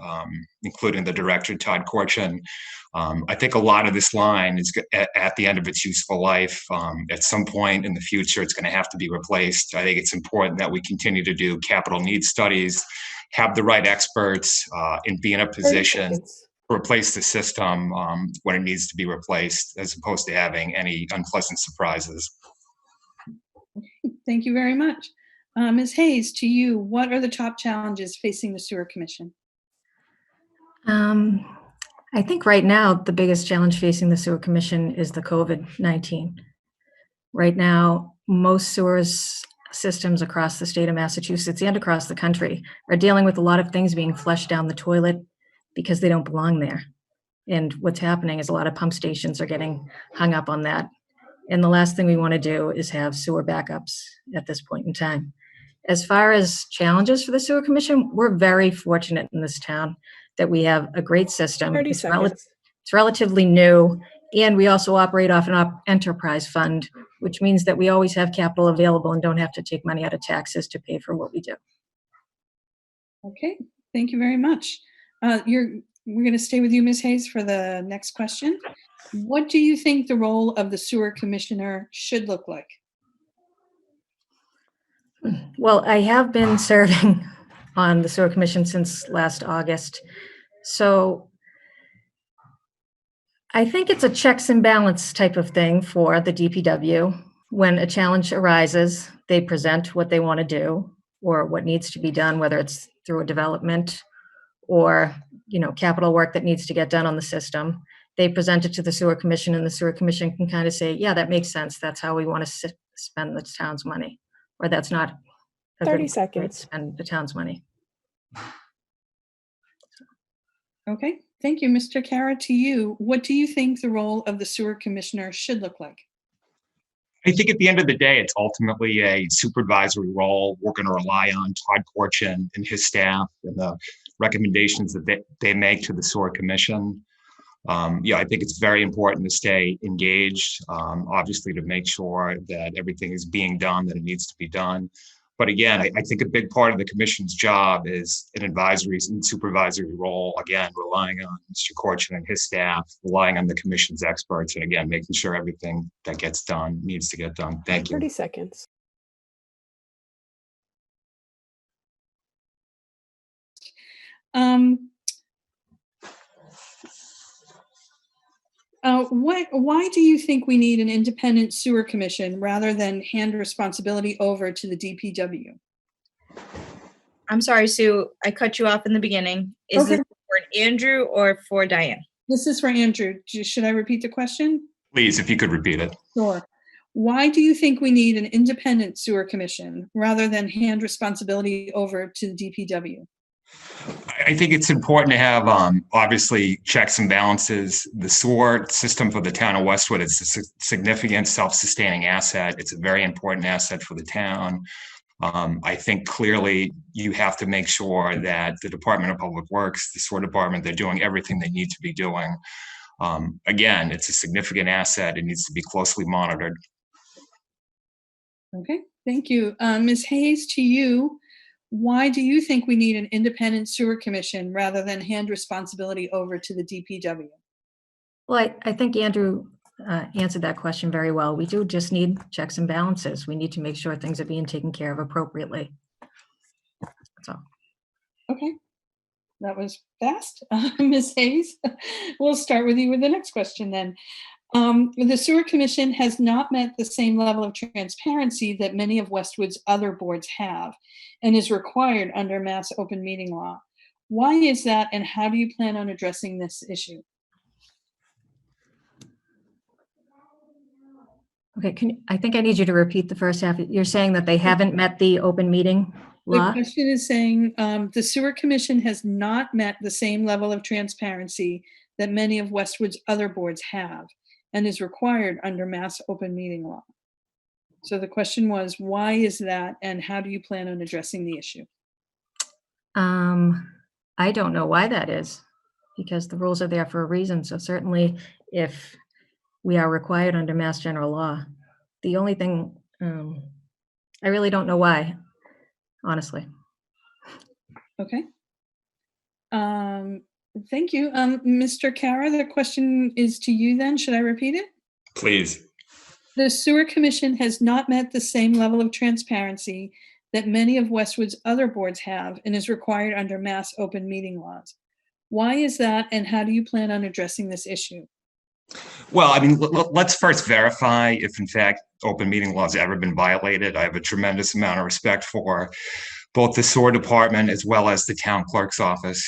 including the director, Todd Korchin, I think a lot of this line is at the end of its useful life. At some point in the future, it's going to have to be replaced. I think it's important that we continue to do capital needs studies, have the right experts, and be in a 30 position seconds. to replace the system when it needs to be replaced, as opposed to having any unpleasant surprises. Thank you very much. Ms. Hayes, to you, what are the top challenges facing the Sewer Commission? I think right now, the biggest challenge facing the Sewer Commission is the COVID-19. Right now, most sewers systems across the state of Massachusetts and across the country are dealing with a lot of things being flushed down the toilet because they don't belong there. And what's happening is a lot of pump stations are getting hung up on that. And the last thing we want to do is have sewer backups at this point in time. As far as challenges for the Sewer Commission, we're very fortunate in this town that we have a great system. 30 It's seconds. relatively new, and we also operate off an enterprise fund, which means that we always have capital available and don't have to take money out of taxes to pay for what we do. Okay, thank you very much. We're going to stay with you, Ms. Hayes, for the next question. What do you think the role of the Sewer Commissioner should look like? Well, I have been serving on the Sewer Commission since last August. So I think it's a checks and balance type of thing for the DPW. When a challenge arises, they present what they want to do or what needs to be done, whether it's through a development or, capital work that needs to get done on the system. They present it to the Sewer Commission, and the Sewer Commission can kind of say, yeah, that makes sense. That's how we want to spend the town's money, or that's not a 30 good way to seconds. spend the town's money. Okay, thank you. Mr. Kara, to you, what do you think the role of the Sewer Commissioner should look like? I think at the end of the day, it's ultimately a supervisory role. We're going to rely on Todd Korchin and his staff and the recommendations that they make to the SOAR Commission. I think it's very important to stay engaged, obviously to make sure that everything is being done that it needs to be done. But again, I think a big part of the commission's job is an advisory and supervisory role, again, relying on Mr. Korchin and his staff, relying on the commission's experts, and again, making sure everything that gets done needs to get done. Thank you. 30 seconds. Why do you think we need an independent Sewer Commission rather than hand responsibility over to the DPW? I'm sorry, Sue, I cut you off in the beginning. Is Okay. this for Andrew or for Diane? This is for Andrew. Should I repeat the question? Please, if you could repeat it. Sure. Why do you think we need an independent Sewer Commission rather than hand responsibility over to the DPW? I think it's important to have, obviously, checks and balances. The sewer system for the town of Westwood is a significant self-sustaining asset. It's a very important asset for the town. I think clearly you have to make sure that the Department of Public Works, the sewer department, they're doing everything they need to be doing. Again, it's a significant asset. It needs to be closely monitored. Okay, thank you. Ms. Hayes, to you, why do you think we need an independent Sewer Commission rather than hand responsibility over to the DPW? Well, I think Andrew answered that question very well. We do just need checks and balances. We need to make sure things are being taken care of appropriately. That's all. Okay, that was fast. Ms. Hayes, we'll start with you with the next question then. The Sewer Commission has not met the same level of transparency that many of Westwood's other boards have and is required under Mass Open Meeting Law. Why is that, and how do you plan on addressing this issue? Okay, I think I need you to repeat the first half. You're saying that they haven't met the open meeting The law? question is saying the Sewer Commission has not met the same level of transparency that many of Westwood's other boards have and is required under Mass Open Meeting Law. So the question was, why is that, and how do you plan on addressing the issue? I don't know why that is, because the rules are there for a reason. So certainly if we are required under Mass General Law, the only thing, I really don't know why, honestly. Okay. Thank you. Mr. Kara, the question is to you then. Should I repeat it? Please. The Sewer Commission has not met the same level of transparency that many of Westwood's other boards have and is required under Mass Open Meeting Laws. Why is that, and how do you plan on addressing this issue? Well, I mean, let's first verify if, in fact, open meeting law has ever been violated. I have a tremendous amount of respect for both the SOAR department as well as the town clerk's office.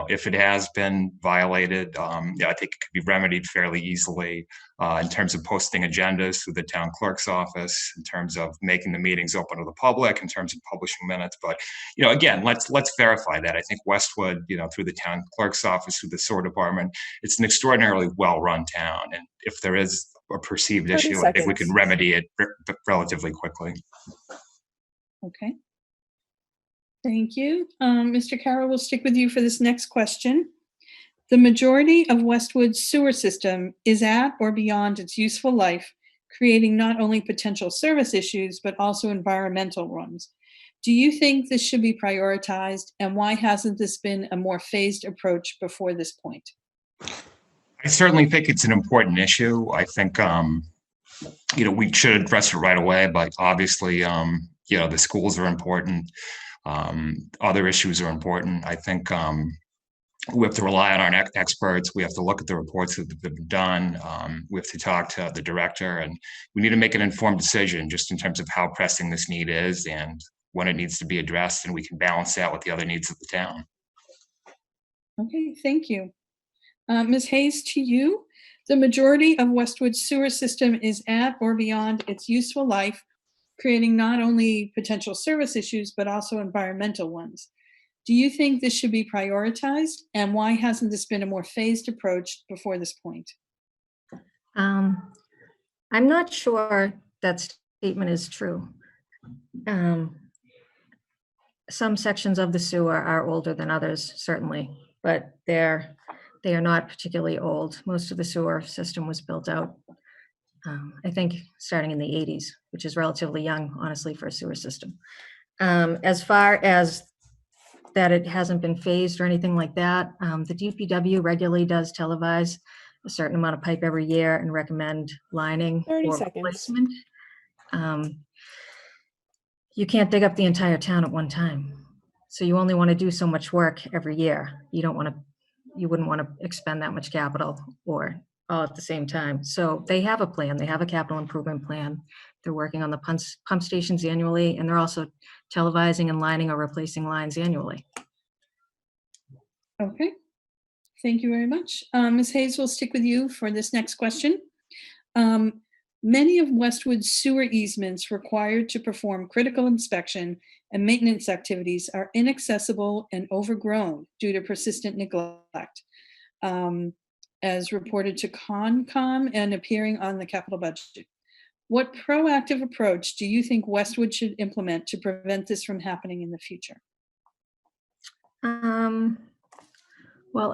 If it has been violated, I think it could be remedied fairly easily in terms of posting agendas through the town clerk's office, in terms of making the meetings open to the public, in terms of publishing minutes. But, again, let's verify that. I think Westwood, through the town clerk's office, through the SOAR department, it's an extraordinarily well-run town. And if there is a perceived 30 issue, I think we seconds. can remedy it relatively quickly. Okay. Thank you. Mr. Carroll, we'll stick with you for this next question. The majority of Westwood's sewer system is at or beyond its useful life, creating not only potential service issues, but also environmental ones. Do you think this should be prioritized, and why hasn't this been a more phased approach before this point? I certainly think it's an important issue. I think, we should address it right away, but obviously, the schools are important. Other issues are important. I think we have to rely on our experts. We have to look at the reports that have been done. We have to talk to the director, and we need to make an informed decision just in terms of how pressing this need is and when it needs to be addressed, and we can balance that with the other needs of the town. Okay, thank you. Ms. Hayes, to you. The majority of Westwood's sewer system is at or beyond its useful life, creating not only potential service issues, but also environmental ones. Do you think this should be prioritized, and why hasn't this been a more phased approach before this point? I'm not sure that statement is true. Some sections of the sewer are older than others, certainly, but they are not particularly old. Most of the sewer system was built out, I think, starting in the 80s, which is relatively young, honestly, for a sewer system. As far as that it hasn't been phased or anything like that, the DPW regularly does televise a certain amount of pipe every year and recommend lining 30 or seconds. replacement. You can't dig up the entire town at one time. So you only want to do so much work every year. You wouldn't want to expend that much capital or all at the same time. So they have a plan. They have a capital improvement plan. They're working on the pump stations annually, and they're also televising and lining or replacing lines annually. Okay, thank you very much. Ms. Hayes, we'll stick with you for this next question. Many of Westwood's sewer easements required to perform critical inspection and maintenance activities are inaccessible and overgrown due to persistent neglect, as reported to Concom and appearing on the capital budget. What proactive approach do you think Westwood should implement to prevent this from happening in the future? Well,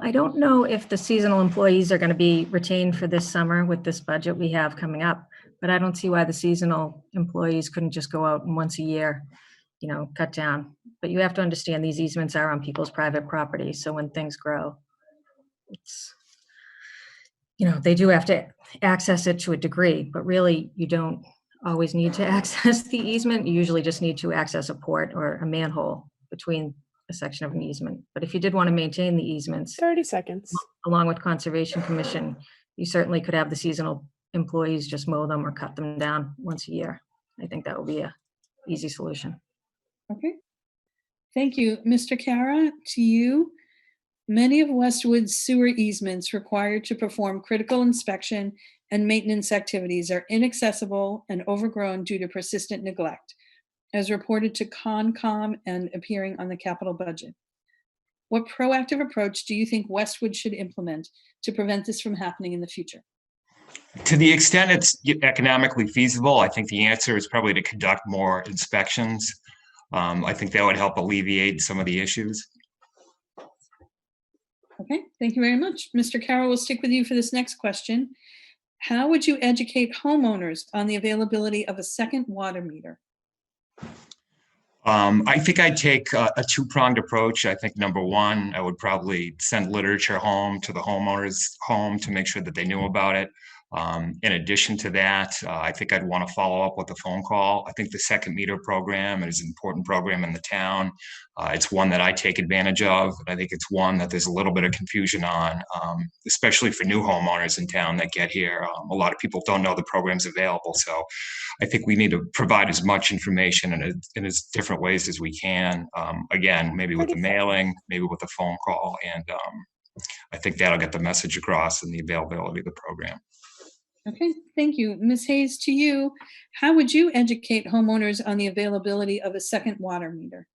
I don't know if the seasonal employees are going to be retained for this summer with this budget we have coming up, but I don't see why the seasonal employees couldn't just go out and once a year, cut down. But you have to understand these easements are on people's private property. So when things grow, they do have to access it to a degree, but really you don't always need to access the easement. You usually just need to access a port or a manhole between a section of an easement. But if you did want to maintain the easements 30 seconds. along with Conservation Commission, you certainly could have the seasonal employees just mow them or cut them down once a year. I think that would be a easy solution. Okay. Thank you. Mr. Kara, to you. Many of Westwood's sewer easements required to perform critical inspection and maintenance activities are inaccessible and overgrown due to persistent neglect, as reported to Concom and appearing on the capital budget. What proactive approach do you think Westwood should implement to prevent this from happening in the future? To the extent it's economically feasible, I think the answer is probably to conduct more inspections. I think that would help alleviate some of the issues. Okay, thank you very much. Mr. Carroll, we'll stick with you for this next question. How would you educate homeowners on the availability of a second water meter? I think I'd take a two-pronged approach. I think number one, I would probably send literature home to the homeowners' home to make sure that they knew about it. In addition to that, I think I'd want to follow up with a phone call. I think the second meter program is an important program in the town. It's one that I take advantage of. I think it's one that there's a little bit of confusion on, especially for new homeowners in town that get here. A lot of people don't know the program's available. So I think we need to provide as much information in as different ways as we can. Again, maybe with the mailing, maybe with a phone call. And I think that'll get the message across and the availability of the program. Okay, thank you. Ms. Hayes, to you, how would you educate homeowners on the availability of a second water meter?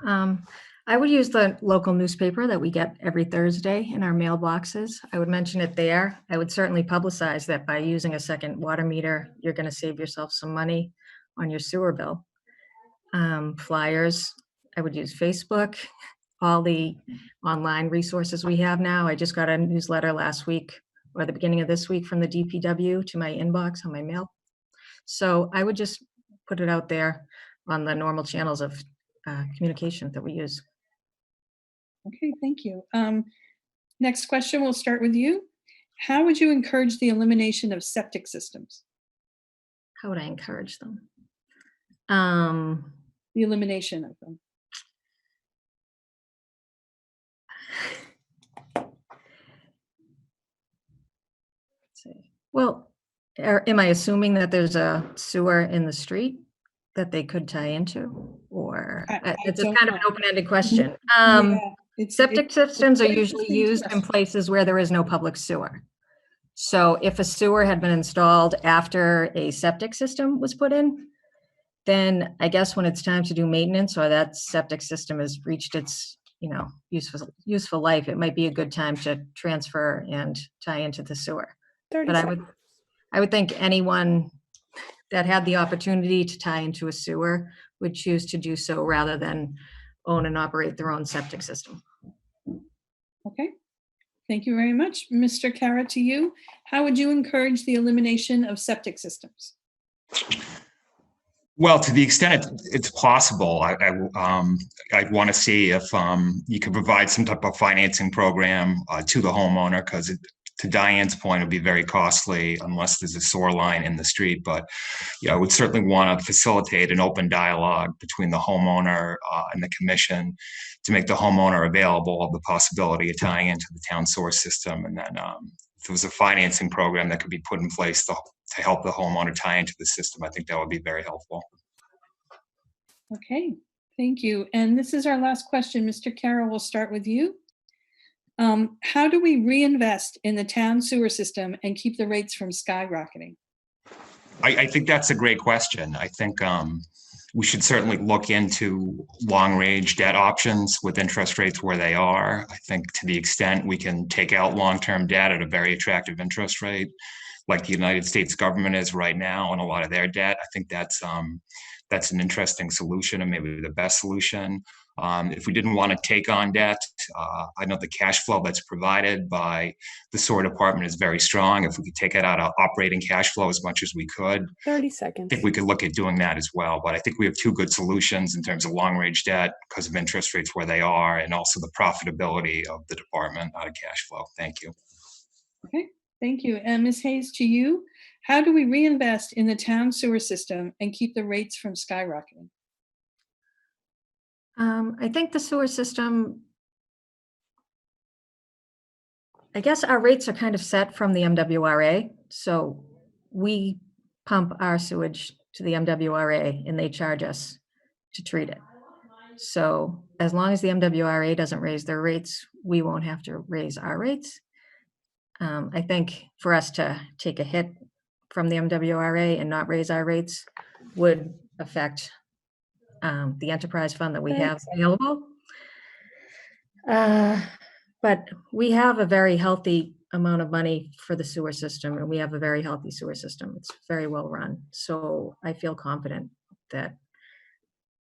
I would use the local newspaper that we get every Thursday in our mailboxes. I would mention it there. I would certainly publicize that by using a second water meter, you're going to save yourself some money on your sewer bill. Flyers, I would use Facebook, all the online resources we have now. I just got a newsletter last week or the beginning of this week from the DPW to my inbox on my mail. So I would just put it out there on the normal channels of communication that we use. Okay, thank you. Next question, we'll start with you. How would you encourage the elimination of septic systems? How would I encourage them? The elimination of them. Well, am I assuming that there's a sewer in the street that they could tie into? Or it's a kind of an open-ended question. Septic systems are usually used in places where there is no public sewer. So if a sewer had been installed after a septic system was put in, then I guess when it's time to do maintenance or that septic system has reached its useful life, it might be a good time to transfer and tie into the sewer. But I would think anyone that had the opportunity to tie into a sewer would choose to do so rather than own and operate their own septic system. Okay, thank you very much. Mr. Kara, to you, how would you encourage the elimination of septic systems? Well, to the extent it's possible, I'd want to see if you could provide some type of financing program to the homeowner, because to Diane's point, it would be very costly unless there's a sewer line in the street. But I would certainly want to facilitate an open dialogue between the homeowner and the commission to make the homeowner available of the possibility of tying into the town sewer system. And then if there was a financing program that could be put in place to help the homeowner tie into the system, I think that would be very helpful. Okay, thank you. And this is our last question. Mr. Carroll, we'll start with you. How do we reinvest in the town sewer system and keep the rates from skyrocketing? I think that's a great question. I think we should certainly look into long-range debt options with interest rates where they are. I think to the extent we can take out long-term debt at a very attractive interest rate, like the United States government is right now on a lot of their debt, I think that's an interesting solution and maybe the best solution. If we didn't want to take on debt, I know the cash flow that's provided by the sewer department is very strong. If we could take it out of operating cash flow as much as we could, 30 seconds. I think we could look at doing that as well. But I think we have two good solutions in terms of long-range debt because of interest rates where they are and also the profitability of the department out of cash flow. Thank you. Okay, Thank you. And Ms. Hayes, to you, how do we reinvest in the town sewer system and keep the rates from skyrocketing? I think the sewer system, I guess our rates are kind of set from the MWRA. So we pump our sewage to the MWRA and they charge us to treat it. So as long as the MWRA doesn't raise their rates, we won't have to raise our rates. I think for us to take a hit from the MWRA and not raise our rates would affect the enterprise fund that we have available. But we have a very healthy amount of money for the sewer system, and we have a very healthy sewer system. It's very well run. So I feel confident that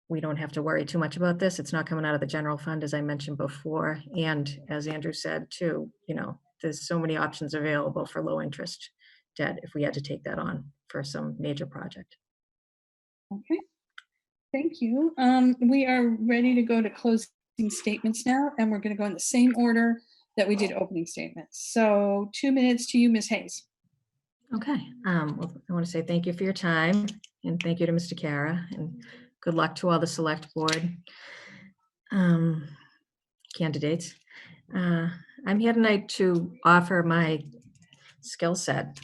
we don't have to worry too much about this. It's not coming out of the general fund, as I mentioned before. And as Andrew said too, there's so many options available for low interest debt if we had to take that on for some major project. Okay, thank you. We are ready to go to closing statements now, and we're going to go in the same order that we did opening statements. So 2 minutes to you, Ms. Hayes. Okay, well, I want to say thank you for your time, and thank you to Mr. Kara, and good luck to all the select board candidates. I'm here tonight to offer my skill set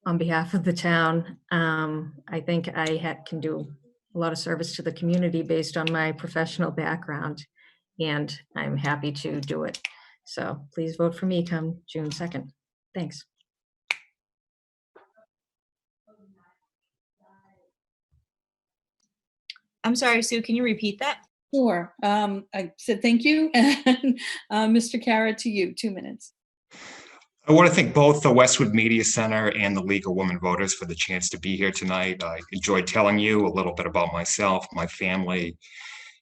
on behalf of the town. I think I can do a lot of service to the community based on my professional background, and I'm happy to do it. So please vote for me come June 2nd. Thanks. I'm sorry, Sue, can you repeat that? Sure. I said thank you. And Mr. Kara, to you, 2 minutes. I want to thank both the Westwood Media Center and the League of Women Voters for the chance to be here tonight. I enjoyed telling you a little bit about myself, my family,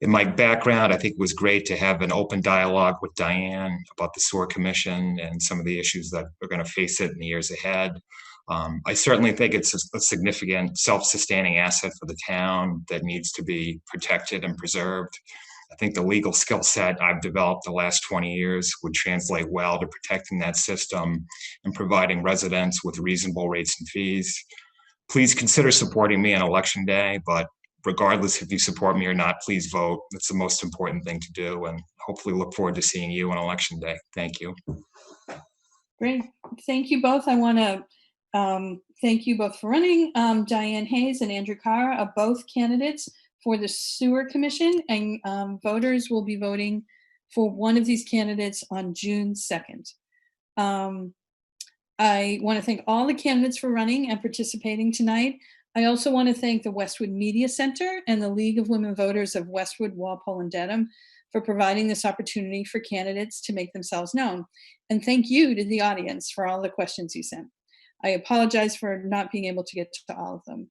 and my background. I think it was great to have an open dialogue with Diane about the SOAR Commission and some of the issues that are going to face it in the years ahead. I certainly think it's a significant self-sustaining asset for the town that needs to be protected and preserved. I think the legal skill set I've developed the last 20 years would translate well to protecting that system and providing residents with reasonable rates and fees. Please consider supporting me on Election Day, but regardless if you support me or not, please vote. That's the most important thing to do, and hopefully look forward to seeing you on Election Day. Thank you. Great. Thank you both. I want to thank you both for running. Diane Hayes and Andrew Carr are both candidates for the Sewer Commission, and voters will be voting for one of these candidates on June 2nd. I want to thank all the candidates for running and participating tonight. I also want to thank the Westwood Media Center and the League of Women Voters of Westwood, Walpole, and Dedham for providing this opportunity for candidates to make themselves known. And thank you to the audience for all the questions you sent. I apologize for not being able to get to all of them.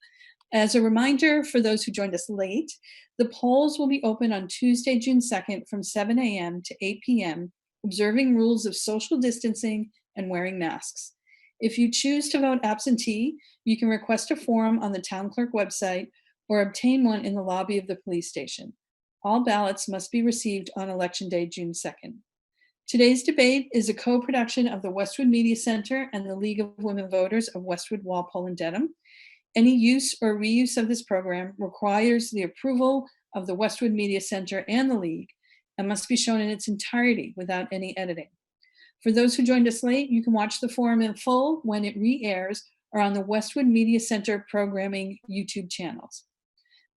As a reminder for those who joined us late, the polls will be open on Tuesday, June 2nd from 7 a.m. to 8 p.m., observing rules of social distancing and wearing masks. If you choose to vote absentee, you can request a form on the town clerk website or obtain one in the lobby of the police station. All ballots must be received on Election Day, June 2nd. Today's debate is a co-production of the Westwood Media Center and the League of Women Voters of Westwood, Walpole, and Dedham. Any use or reuse of this program requires the approval of the Westwood Media Center and the League and must be shown in its entirety without any editing. For those who joined us late, you can watch the forum in full when it re-airs or on the Westwood Media Center programming YouTube channels.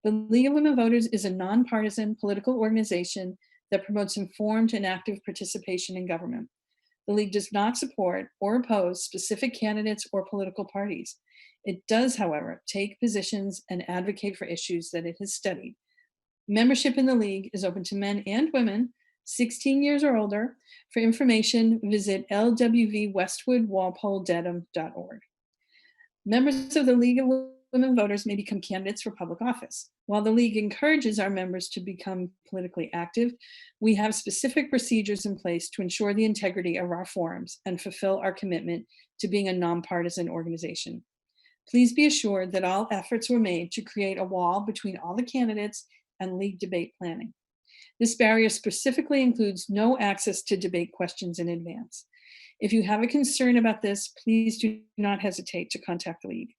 The League of Women Voters is a nonpartisan political organization that promotes informed and active participation in government. The League does not support or oppose specific candidates or political parties. It does, however, take positions and advocate for issues that it has studied. Membership in the League is open to men and women 16 years or older. For information, visit lwwestwoodwalpolededham.org. Members of the League of Women Voters may become candidates for public office. While the League encourages our members to become politically active, we have specific procedures in place to ensure the integrity of our forums and fulfill our commitment to being a nonpartisan organization. Please be assured that all efforts were made to create a wall between all the candidates and League debate planning. This barrier specifically includes no access to debate questions in advance. If you have a concern about this, please do not hesitate to contact the League.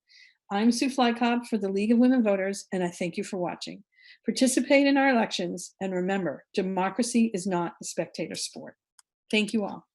I'm Sue Flycobb for the League of Women Voters, and I thank you for watching. Participate in our elections, and remember, democracy is not a spectator sport. Thank you all.